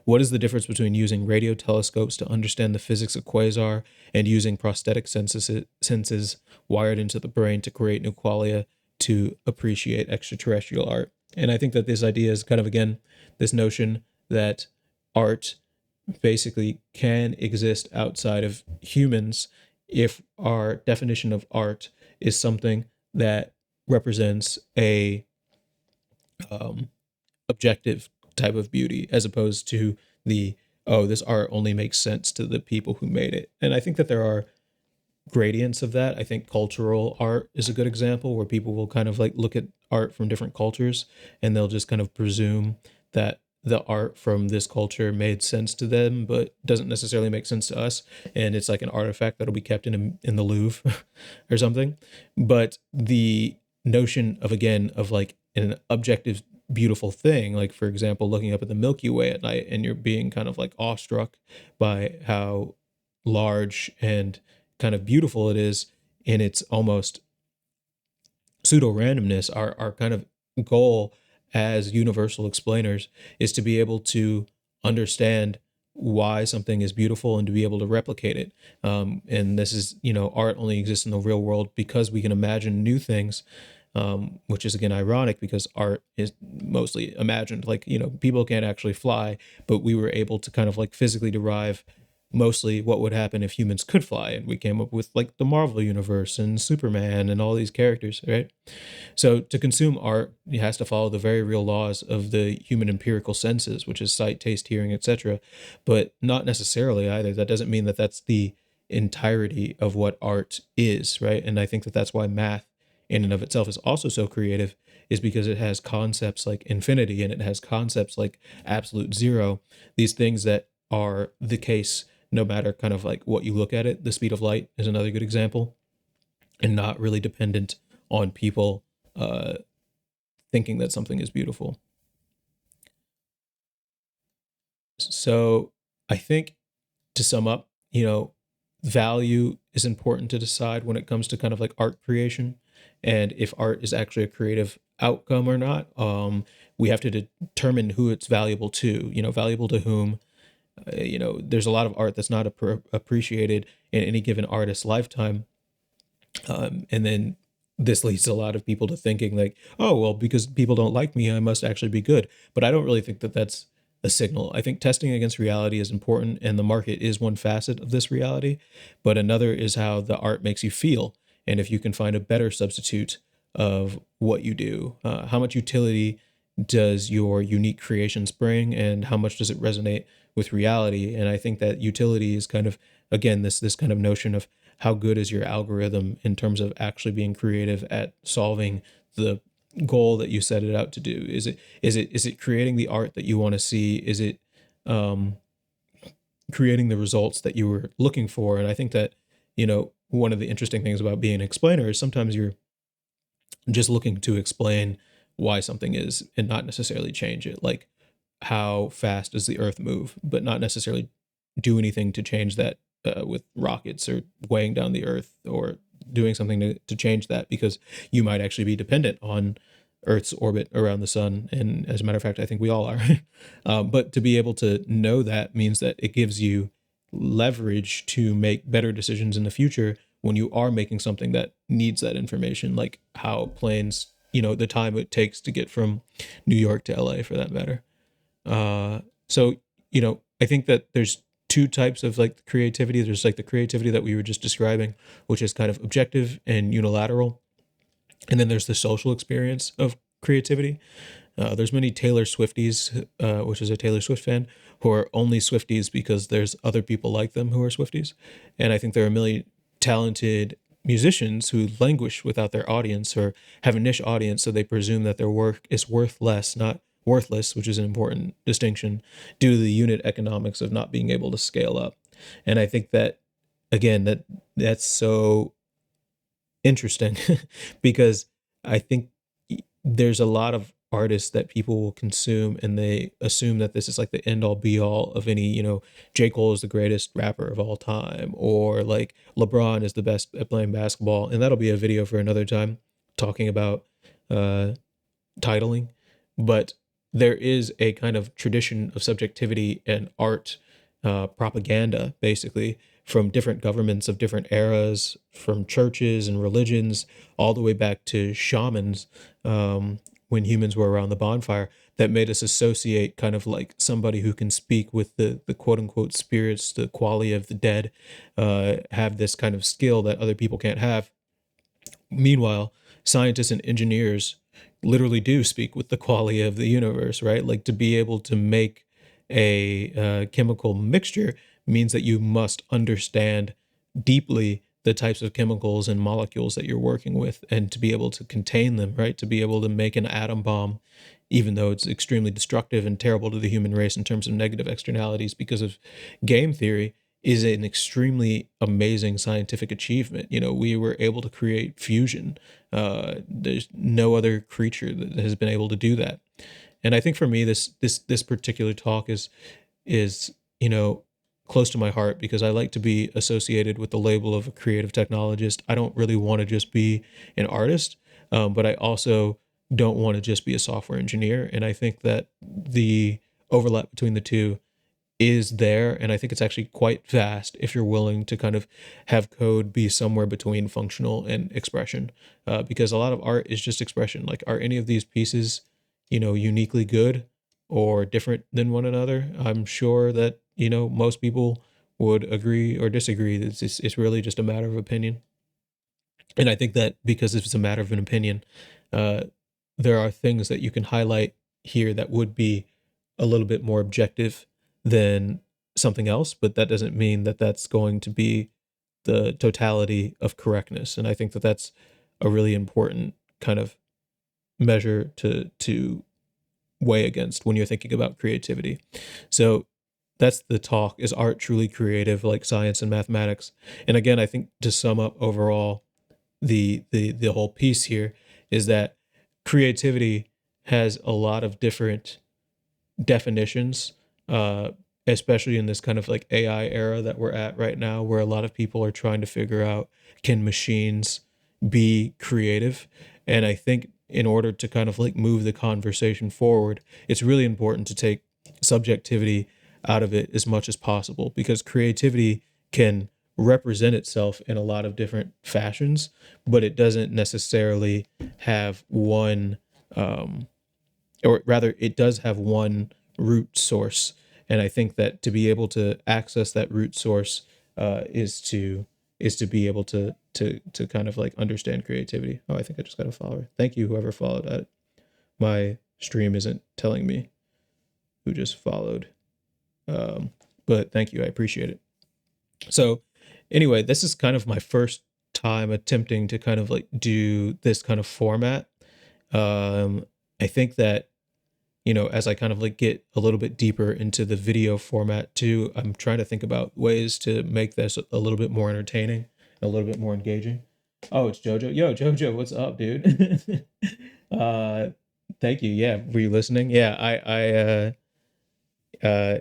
What is the difference between using radio telescopes to understand the physics of quasar and using prosthetic senses wired into the brain to create new qualia to appreciate extraterrestrial art? And I think that this idea is kind of, again, this notion that art basically can exist outside of humans if our definition of art is something that represents a objective type of beauty, as opposed to this art only makes sense to the people who made it. And I think that there are gradients of that. I think cultural art is a good example, where people will kind of like look at art from different cultures and they'll just kind of presume that the art from this culture made sense to them, but doesn't necessarily make sense to us. And it's like an artifact that'll be kept in the Louvre or something. But the notion of, again, of like an objective beautiful thing, like for example looking up at the Milky Way at night and you're being kind of like awestruck by how large and kind of beautiful it is in its almost pseudo randomness. Our kind of goal as universal explainers is to be able to understand why something is beautiful and to be able to replicate it. And this is, art only exists in the real world because we can imagine new things, which is again ironic because art is mostly imagined. Like, people can't actually fly, but we were able to kind of like physically derive mostly what would happen if humans could fly, and we came up with like the Marvel universe and Superman and all these characters, right? So to consume art, it has to follow the very real laws of the human empirical senses, which is sight, taste, hearing, etc. But not necessarily either. That doesn't mean that that's the entirety of what art is, right? And I think that that's why math in and of itself is also so creative, is because it has concepts like infinity and it has concepts like absolute zero, these things that are the case no matter kind of like what you look at it. The speed of light is another good example, and not really dependent on people uh, thinking that something is beautiful. So I think, to sum up, value is important to decide when it comes to kind of like art creation, and if art is actually a creative outcome or not. We have to determine who it's valuable to. Valuable to whom. There's a lot of art that's not appreciated in any given artist's lifetime, and then this leads a lot of people to thinking like, oh, well, because people don't like me, I must actually be good. But I don't really think that that's a signal. I think testing against reality is important, and the market is one facet of this reality. But another is how the art makes you feel. And if you can find a better substitute of what you do, how much utility does your unique creations bring, and how much does it resonate with reality? And I think that utility is kind of, again, this kind of notion of how good is your algorithm in terms of actually being creative at solving the goal that you set it out to do. Is it creating the art that you want to see? Is it creating the results that you were looking for? And I think that, one of the interesting things about being an explainer is sometimes you're just looking to explain why something is and not necessarily change it. Like, how fast does the earth move, but not necessarily do anything to change that, with rockets or weighing down the earth or doing something to change that, because you might actually be dependent on Earth's orbit around the sun. And as a matter of fact, I think we all are. But to be able to know that means that it gives you leverage to make better decisions in the future when you are making something that needs that information, like how planes, the time it takes to get from New York to LA for that matter. So, I think that there's two types of like creativity. There's like the creativity that we were just describing, which is kind of objective and unilateral. And then there's the social experience of creativity. There's many Taylor Swifties, which is a Taylor Swift fan, who are only Swifties because there's other people like them who are Swifties. And I think there are a million talented musicians who languish without their audience or have a niche audience, so they presume that their work is worth less, not worthless, which is an important distinction, due to the unit economics of not being able to scale up. And I think that, again, that's so interesting because I think there's a lot of artists that people will consume and they assume that this is like the end all be all of any, J. Cole is the greatest rapper of all time, or like LeBron is the best at playing basketball. And that'll be a video for another time talking about titling. But there is a kind of tradition of subjectivity and art propaganda, basically, from different governments of different eras, from churches and religions, all the way back to shamans, when humans were around the bonfire, that made us associate kind of like somebody who can speak with the quote unquote spirits, the quality of the dead, have this kind of skill that other people can't have. Meanwhile, scientists and engineers literally do speak with the quality of the universe, right? Like, to be able to make a chemical mixture means that you must understand deeply the types of chemicals and molecules that you're working with, and to be able to contain them, right? To be able to make an atom bomb, even though it's extremely destructive and terrible to the human race in terms of negative externalities because of game theory, is an extremely amazing scientific achievement. We were able to create fusion. There's no other creature that has been able to do that. And I think for me, this particular talk is close to my heart, because I like to be associated with the label of a creative technologist. I don't really want to just be an artist, but I also don't want to just be a software engineer. And I think that the overlap between the two is there, and I think it's actually quite vast if you're willing to kind of have code be somewhere between functional and expression, because a lot of art is just expression. Like, are any of these pieces uniquely good or different than one another? I'm sure that most people would agree or disagree. It's really just a matter of opinion. And I think that because it's a matter of an opinion, uh, there are things that you can highlight here that would be a little bit more objective than something else, but that doesn't mean that that's going to be the totality of correctness. And I think that that's a really important kind of measure to weigh against when you're thinking about creativity. So that's the talk. Is art truly creative, like science and mathematics? And again, I think to sum up overall the whole piece here is that creativity has a lot of different definitions, uh, especially in this kind of like AI era that we're at right now, where a lot of people are trying to figure out, can machines be creative? And I think in order to kind of like move the conversation forward, it's really important to take subjectivity out of it as much as possible, because creativity can represent itself in a lot of different fashions, but it doesn't necessarily have one, or rather, it does have one root source. And I think that to be able to access that root source, is to be able to kind of like understand creativity. Oh, I think I just got a follower. Thank you, whoever followed that. My stream isn't telling me who just followed, but thank you, I appreciate it. So anyway, this is kind of my first time attempting to kind of like do this kind of format. I think that, you know, as I kind of like get a little bit deeper into the video format too, I'm trying to think about ways to make this a little bit more entertaining, a little bit more engaging. Oh, it's Jojo. Yo, Jojo, what's up, dude? uh, Thank you. Yeah, were you listening? Yeah,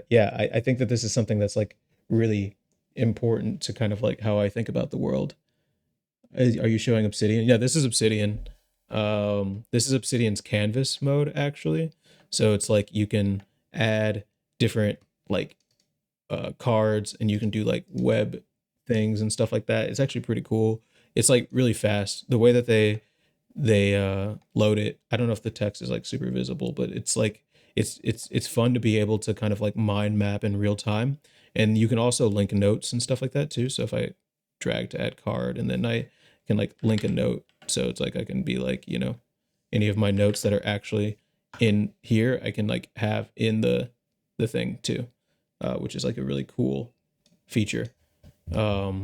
yeah, I think that this is something that's like really important to kind of like how I think about the world. Are you showing Obsidian? Yeah, this is Obsidian. This is Obsidian's canvas mode actually. So it's like you can add different like cards, and you can do like web things and stuff like that. It's actually pretty cool. It's like really fast. The way that they load it, I don't know if the text is like super visible, but it's like it's fun to be able to kind of like mind map in real time. And you can also link notes and stuff like that too. So if I drag to add card, and then I can like link a note, so it's like I can be like, you know, any of my notes that are actually in here, I can like have in the thing too, which is like a really cool feature. Yeah,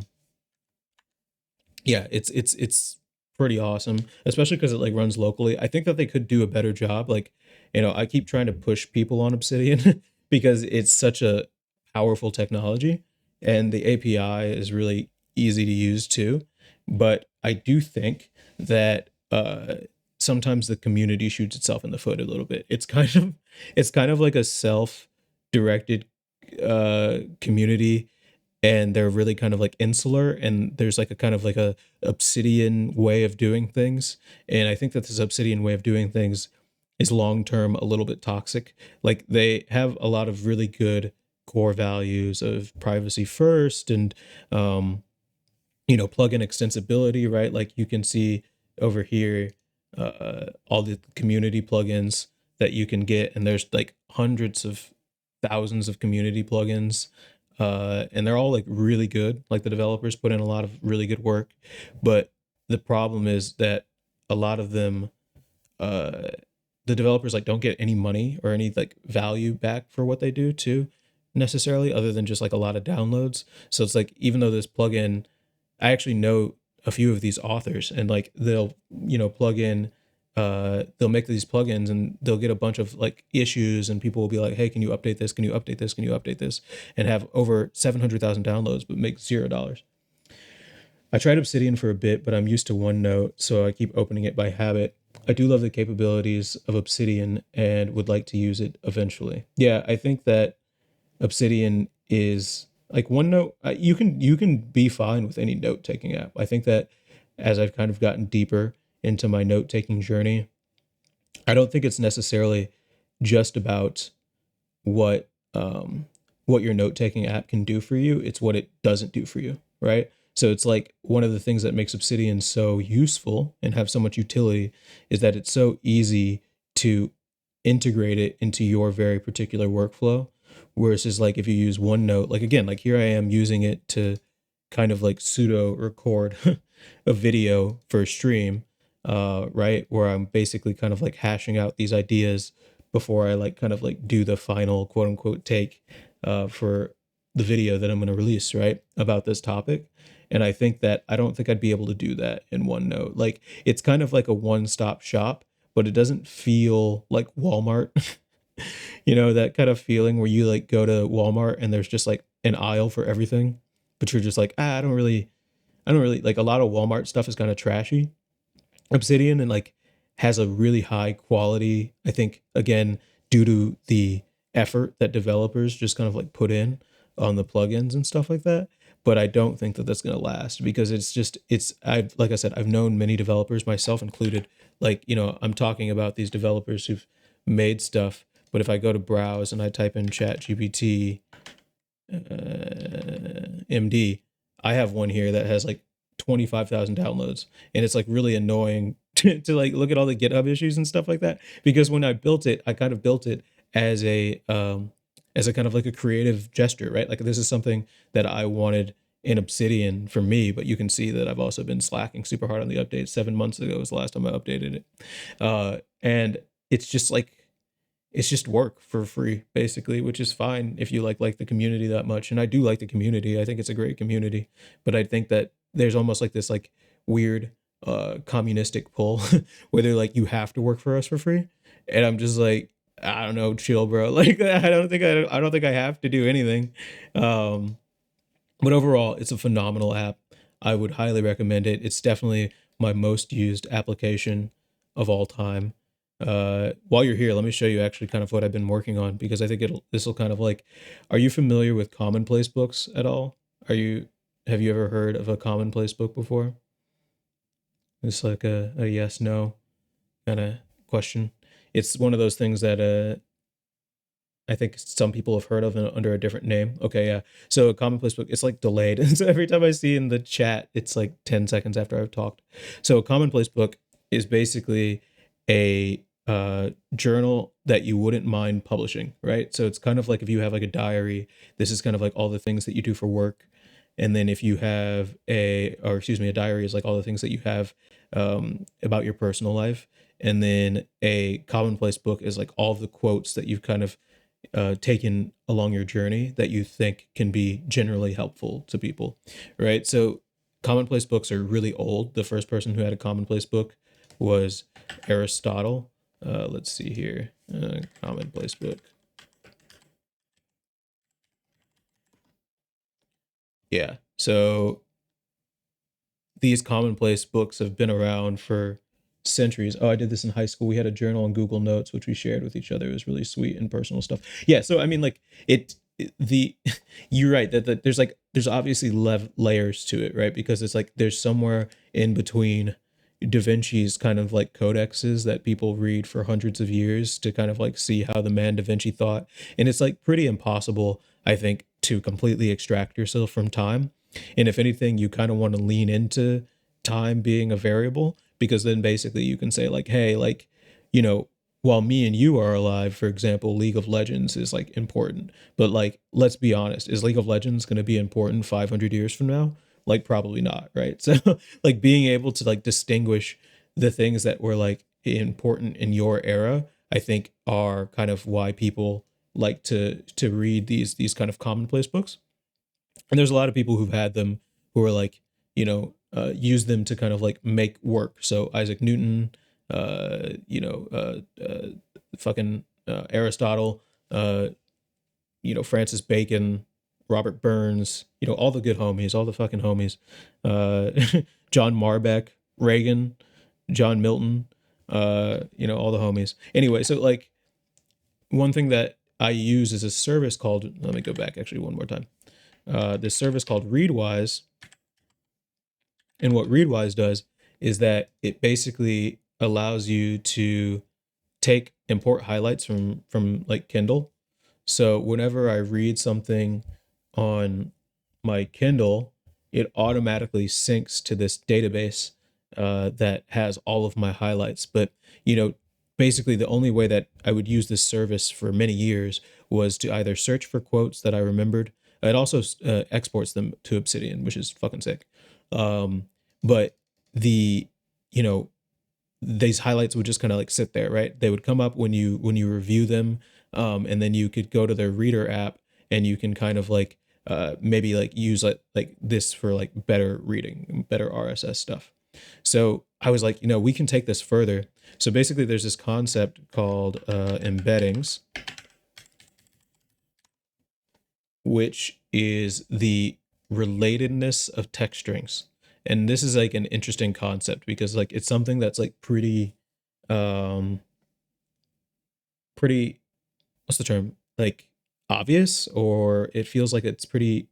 it's pretty awesome, especially because it like runs locally. I think that they could do a better job. Like, you know, I keep trying to push people on Obsidian because it's such a powerful technology, and the API is really easy to use too. But I do think that sometimes the community shoots itself in the foot a little bit. It's kind of like a self-directed community, and they're really kind of like insular, and there's like a kind of like a Obsidian way of doing things. And I think that this Obsidian way of doing things is long term a little bit toxic. Like they have a lot of really good core values of privacy first, and you know, plugin extensibility, right? Like you can see over here all the community plugins that you can get, and there's like hundreds of thousands of community plugins, and they're all like really good. Like the developers put in a lot of really good work, but the problem is that a lot of them, the developers like don't get any money or any like value back for what they do too, necessarily, other than just like a lot of downloads. So it's like, even though this plugin, I actually know a few of these authors, and like they'll, you know, plug in, they'll make these plugins, and they'll get a bunch of like issues, and people will be like, hey, can you update this, can you update this, can you update this, and have over 700,000 downloads but make $0. I tried Obsidian for a bit, but I'm used to OneNote, so I keep opening it by habit. I do love the capabilities of Obsidian and would like to use it eventually. Yeah, I think that Obsidian is like OneNote. You can be fine with any note taking app. I think that as I've kind of gotten deeper into my note taking journey, I don't think it's necessarily just about what your note taking app can do for you. It's what it doesn't do for you, right? So it's like one of the things that makes Obsidian so useful and have so much utility is that it's so easy to integrate it into your very particular workflow. versus like if you use OneNote, like again, like here I am using it to kind of like pseudo record a video for a stream, right? Where I'm basically kind of like hashing out these ideas before I like kind of like do the final quote unquote take for the video that I'm going to release, right? About this topic. And I think that I don't think I'd be able to do that in OneNote. Like it's kind of like a one-stop shop, but it doesn't feel like Walmart. You know, that kind of feeling where you like go to Walmart and there's just like an aisle for everything, but you're just like, I don't really like a lot of Walmart stuff is kind of trashy. Obsidian and like has a really high quality, I think again, due to the effort that developers just kind of like put in on the plugins and stuff like that. But I don't think that that's going to last because I've, like I said, I've known many developers, myself included. Like, you know, I'm talking about these developers who've made stuff, but if I go to browse and I type in chat GPT MD, I have one here that has like 25,000 downloads, and it's like really annoying to like look at all the GitHub issues and stuff like that, because when I built it, I kind of built it as a kind of like a creative gesture, right? Like this is something that I wanted in Obsidian for me, but you can see that I've also been slacking super hard on the update. 7 months ago was the last time I updated it. And it's just like it's just work for free basically, which is fine if you like the community that much. And I do like the community. I think it's a great community, but I think that there's almost like this like weird communistic pull where they're like, you have to work for us for free. And I'm just like, I don't know, chill, bro. Like I don't think I have to do anything. Um but overall, it's a phenomenal app. I would highly recommend it. It's definitely my most used application of all time. While you're here, let me show you actually kind of what I've been working on, because I think this will kind of like, are you familiar with commonplace books at all? Have you ever heard of a commonplace book before? It's like a yes, no kind of question. It's one of those things that I think some people have heard of under a different name. Okay, yeah. So a commonplace book, it's like delayed. And so every time I see in the chat, it's like 10 seconds after I've talked. So a commonplace book is basically a journal that you wouldn't mind publishing, right? So it's kind of like if you have like a diary, this is kind of like all the things that you do for work. And then if you have a diary is like all the things that you have about your personal life. And then a commonplace book is like all of the quotes that you've kind of taken along your journey that you think can be generally helpful to people, right? So commonplace books are really old. The first person who had a commonplace book was Aristotle. Let's see here, commonplace book. Yeah, so these commonplace books have been around for centuries. Oh, I did this in high school. We had a journal on Google Notes, which we shared with each other. It was really sweet and personal stuff. Yeah. So, I mean, like the, you're right that there's obviously layers to it, right? Because it's like, there's somewhere in between Da Vinci's kind of like codexes that people read for hundreds of years to kind of like see how the man Da Vinci thought. And it's like pretty impossible, I think, to completely extract yourself from time. And if anything, you kind of want to lean into time being a variable, because then basically you can say like, hey, like, you know, while me and you are alive, for example, League of Legends is like important. But like, let's be honest, is League of Legends going to be important 500 years from now? Like, probably not, right? So like being able to like distinguish the things that were like important in your era, I think are kind of why people like to read these kind of commonplace books. And there's a lot of people who've had them who are like, you know, use them to kind of like make work. So Isaac Newton, you know, fucking Aristotle, you know, Francis Bacon, Robert Burns, you know, all the good homies, all the fucking homies, John Marbeck, Reagan, John Milton, you know, all the homies. Anyway, so like one thing that I use is a service called, let me go back actually one more time. This service called Readwise. And what Readwise does is that it basically allows you to import highlights from like Kindle. So whenever I read something on my Kindle, it automatically syncs to this database that has all of my highlights. But, you know, basically the only way that I would use this service for many years was to either search for quotes that I remembered. It also exports them to Obsidian, which is fucking sick. But the, you know, these highlights would just kind of like sit there, right? They would come up when you review them, and then you could go to their reader app and you can kind of like maybe like use like this for like better reading, better RSS stuff. So I was like, we can take this further. So basically, there's this concept called embeddings, which is the relatedness of text strings. And this is like an interesting concept because like it's something that's like um pretty what's the term? Like obvious, or it feels like it's pretty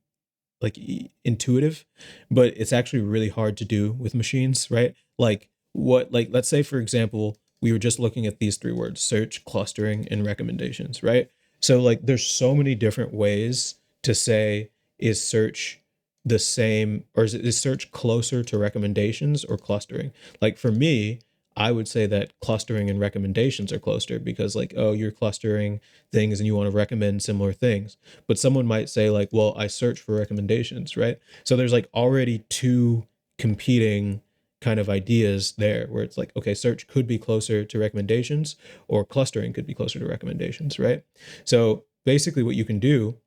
like intuitive, but it's actually really hard to do with machines, right? Like let's say for example, we were just looking at these three words: search, clustering, and recommendations, right? So like there's so many different ways to say, is search the same, or is search closer to recommendations or clustering? Like for me, I would say that clustering and recommendations are closer because like, oh, you're clustering things and you want to recommend similar things. But someone might say like, well, I search for recommendations, right? So there's like already two competing kind of ideas there where it's like, okay, search could be closer to recommendations or clustering could be closer to recommendations, right? So basically what you can do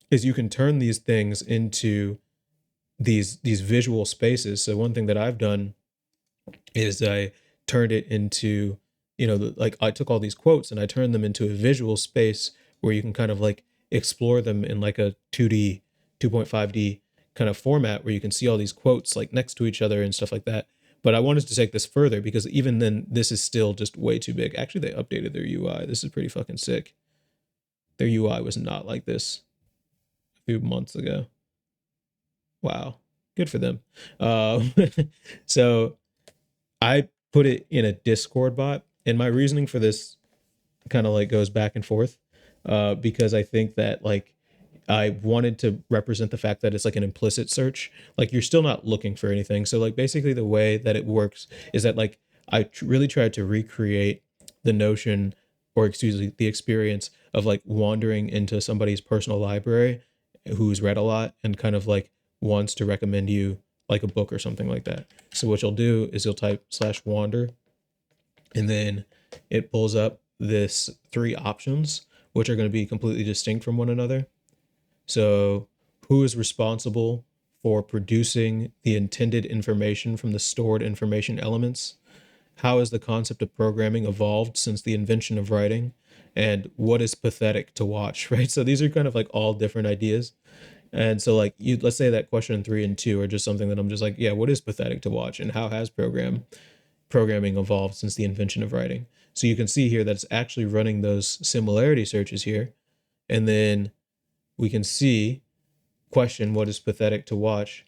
is you can turn these things into these visual spaces. So one thing that I've done is I turned it into, like I took all these quotes and I turned them into a visual space where you can kind of like explore them in like a 2D, 2.5D kind of format where you can see all these quotes like next to each other and stuff like that. But I wanted to take this further because even then, this is still just way too big. Actually, they updated their UI. This is pretty fucking sick. Their UI was not like this a few months ago. Wow. Good for them. So I put it in a Discord bot, and my reasoning for this kind of like goes back and forth, because I think that like I wanted to represent the fact that it's like an implicit search. Like you're still not looking for anything. So like basically the way that it works is that like I really tried to recreate the notion, or excuse me, the experience of like wandering into somebody's personal library who's read a lot and kind of like wants to recommend you like a book or something like that. So what you'll do is you'll type /wander, and then it pulls up this three options, which are going to be completely distinct from one another. So who is responsible for producing the intended information from the stored information elements? How has the concept of programming evolved since the invention of writing? And what is pathetic to watch, right? So these are kind of like all different ideas. And so like let's say that question 3 and 2 are just something that I'm just like, yeah, what is pathetic to watch and how has programming evolved since the invention of writing? So you can see here that it's actually running those similarity searches here. And then we can see question, what is pathetic to watch?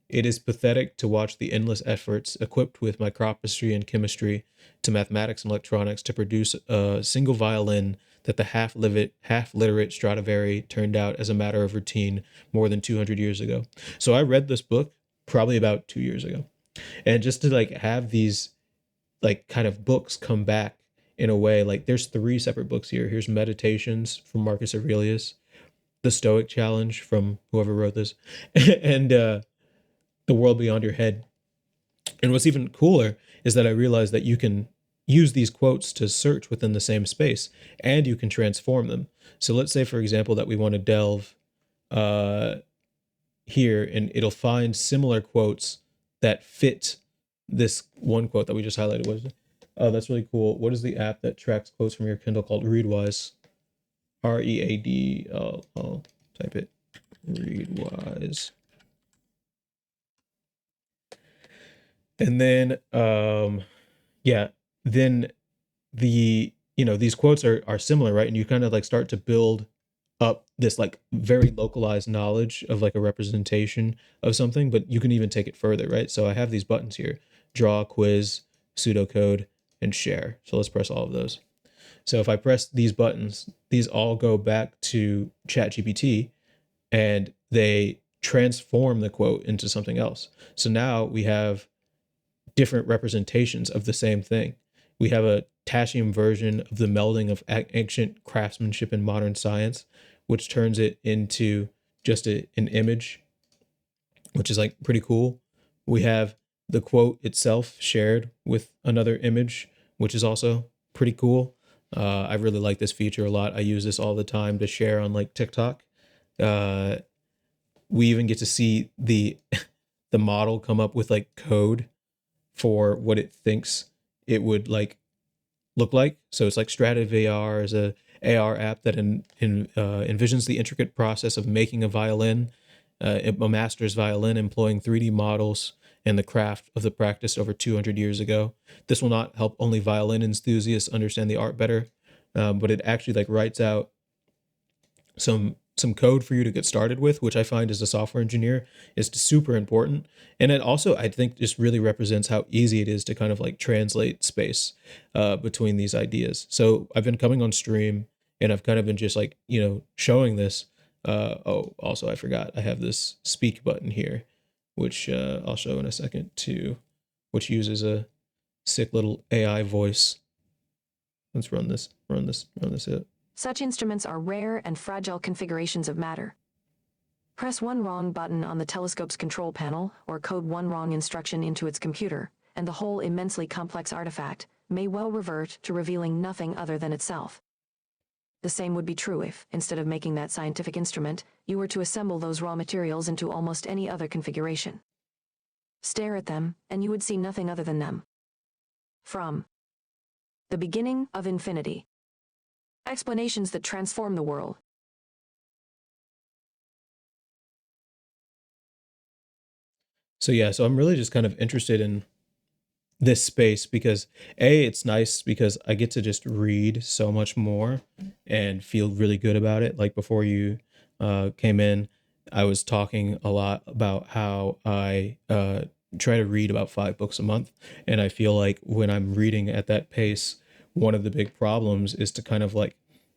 It is pathetic to watch the endless efforts equipped with micropistry and chemistry to mathematics and electronics to produce a single violin that the half-literate Stradivari turned out as a matter of routine more than 200 years ago. So I read this book probably about 2 years ago. And just to like have these like kind of books come back in a way, like there's 3 separate books here. Here's Meditations from Marcus Aurelius, The Stoic Challenge from whoever wrote this, and The World Beyond Your Head. And what's even cooler is that I realized that you can use these quotes to search within the same space, and you can transform them. So let's say, for example, that we want to delve here, and it'll find similar quotes that fit this one quote that we just highlighted. What is it? Oh, that's really cool. What is the app that tracks quotes from your Kindle called Readwise? READ. I'll type it. Readwise. And then then these quotes are similar, right? And you kind of like start to build up this like very localized knowledge of like a representation of something, but you can even take it further, right? So I have these buttons here: draw, quiz, pseudocode, and share. So let's press all of those. So if I press these buttons, these all go back to ChatGPT and they transform the quote into something else. So now we have different representations of the same thing. We have a potassium version of the melding of ancient craftsmanship and modern science, which turns it into just an image, which is like pretty cool. We have the quote itself shared with another image, which is also pretty cool. I really like this feature a lot. I use this all the time to share on like TikTok. Uh, we even get to see the the model come up with like code for what it thinks it would like look like. So it's like Strata VR is a AR app that envisions the intricate process of making a violin, a master's violin, employing 3D models and the craft of the practice over 200 years ago. This will not help only violin enthusiasts understand the art better, but it actually like writes out some code for you to get started with, which I find as a software engineer is super important. And it also, I think, just really represents how easy it is to kind of like translate space between these ideas. So I've been coming on stream and I've kind of been just like, showing this. Oh, also, I forgot I have this speak button here, which I'll show in a second too, which uses a sick little AI voice. Let's run this hit. Such instruments are rare and fragile configurations of matter. Press one wrong button on the telescope's control panel, or code one wrong instruction into its computer, and the whole immensely complex artifact may well revert to revealing nothing other than itself. The same would be true if, instead of making that scientific instrument, you were to assemble those raw materials into almost any other configuration. Stare at them, and you would see nothing other than them. From the beginning of infinity. Explanations that transform the world. So yeah, so I'm really just kind of interested in this space because it's nice because I get to just read so much more and feel really good about it. Like before you came in, I was talking a lot about how I try to read about 5 books a month, and I feel like when I'm reading at that pace, one of the big problems is to kind of like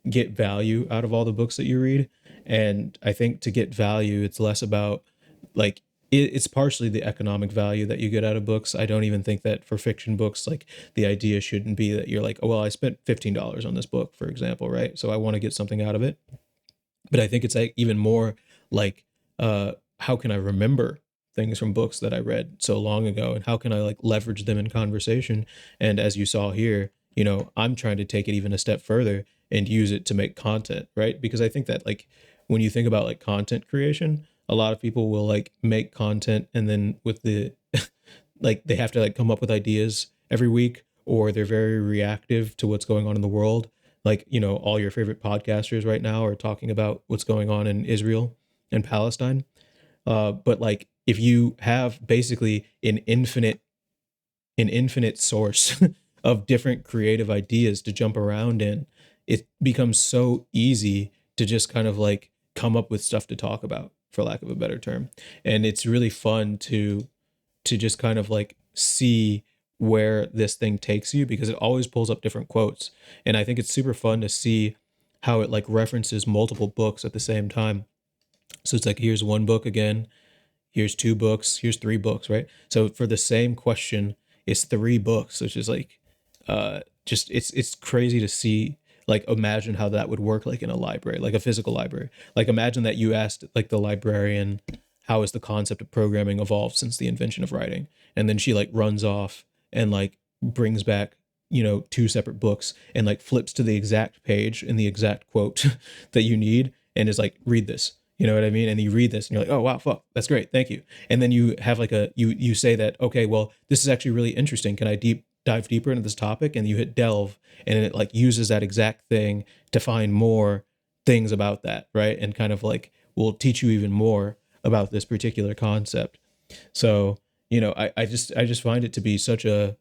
get value out of all the books that you read. And I think to get value, it's less about like it's partially the economic value that you get out of books. I don't even think that for fiction books, like the idea shouldn't be that you're like, oh, well, I spent $15 on this book, for example, right? So I want to get something out of it. But I think it's like even more like, how can I remember things from books that I read so long ago, and how can I like leverage them in conversation? And as you saw here, I'm trying to take it even a step further and use it to make content, right? Because I think that like when you think about like content creation, a lot of people will like make content and then with the like they have to like come up with ideas every week, or they're very reactive to what's going on in the world. Like, all your favorite podcasters right now are talking about what's going on in Israel and Palestine. But like if you have basically an infinite source of different creative ideas to jump around in, it becomes so easy to just kind of like come up with stuff to talk about, for lack of a better term. And it's really fun to just kind of like see where this thing takes you, because it always pulls up different quotes. And I think it's super fun to see how it like references multiple books at the same time. So it's like, here's one book again, here's 2 books, here's 3 books, right? So for the same question, it's 3 books, which is like, just it's crazy to see. Like imagine how that would work like in a library, like a physical library. Like imagine that you asked like the librarian, how has the concept of programming evolved since the invention of writing? And then she like runs off and like brings back 2 separate books and like flips to the exact page in the exact quote that you need and is like, read this. You know what I mean? And you read this and you're like, oh wow, fuck, that's great, thank you. And then you have like you say that, okay, well, this is actually really interesting, can I dive deeper into this topic? And you hit delve, and it like uses that exact thing to find more things about that, right? And kind of like will teach you even more about this particular concept. So I just find it to be such a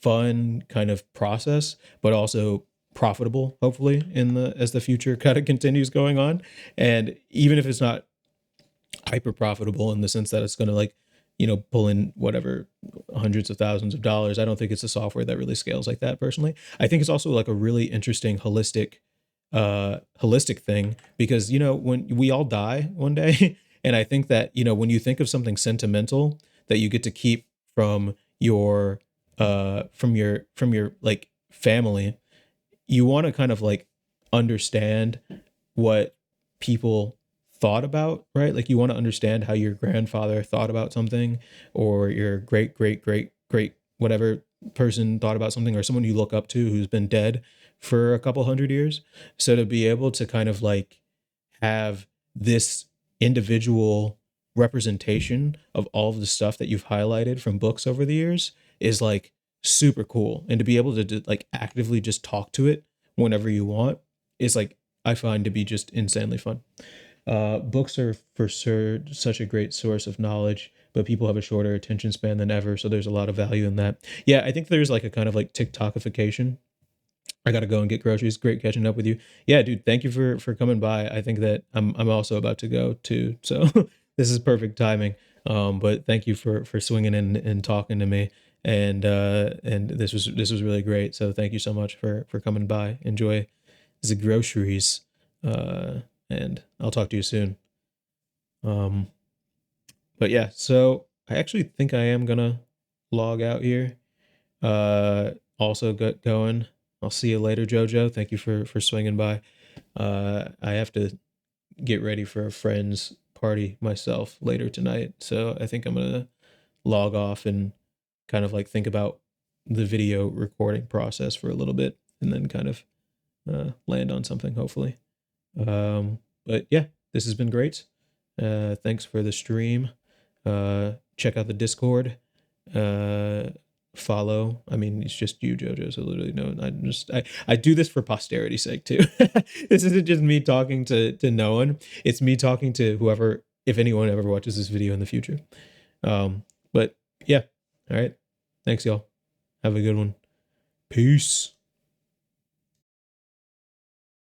fun kind of process, but also profitable, hopefully, as the future kind of continues going on. And even if it's not hyper profitable in the sense that it's going to like pull in whatever hundreds of thousands of dollars, I don't think it's a software that really scales like that personally. I think it's also like a really interesting holistic thing, because when we all die one day and I think that when you think of something sentimental that you get to keep from your like family, you want to kind of like understand what people thought about, right? Like you want to understand how your grandfather thought about something, or your great great great great whatever person thought about something, or someone you look up to who's been dead for a couple hundred years. So to be able to kind of like have this individual representation of all of the stuff that you've highlighted from books over the years is like super cool. And to be able to like actively just talk to it whenever you want is like, I find to be just insanely fun. Books are for sure such a great source of knowledge, but people have a shorter attention span than ever. So there's a lot of value in that. Yeah, I think there's like a kind of like TikTokification. I gotta go and get groceries. Great catching up with you. Yeah, dude. Thank you for coming by. I think that I'm also about to go too. So this is perfect timing. But thank you for swinging in and talking to me. And this was really great. So thank you so much for coming by. Enjoy the groceries. And I'll talk to you soon. Um, but yeah. So I actually think I am gonna log out here. Also got going. I'll see you later, Jojo. Thank you for swinging by. I have to get ready for a friend's party myself later tonight, so I think I'm gonna log off and kind of like think about the video recording process for a little bit, and then kind of land on something hopefully. But yeah, this has been great. Thanks for the stream. Check out the Discord. Follow. I mean, it's just you, Jojo. So literally, no. I do this for posterity's sake too. This isn't just me talking to no one. It's me talking to whoever, if anyone ever watches this video in the future. But yeah. All right. Thanks, y'all. Have a good one. Peace.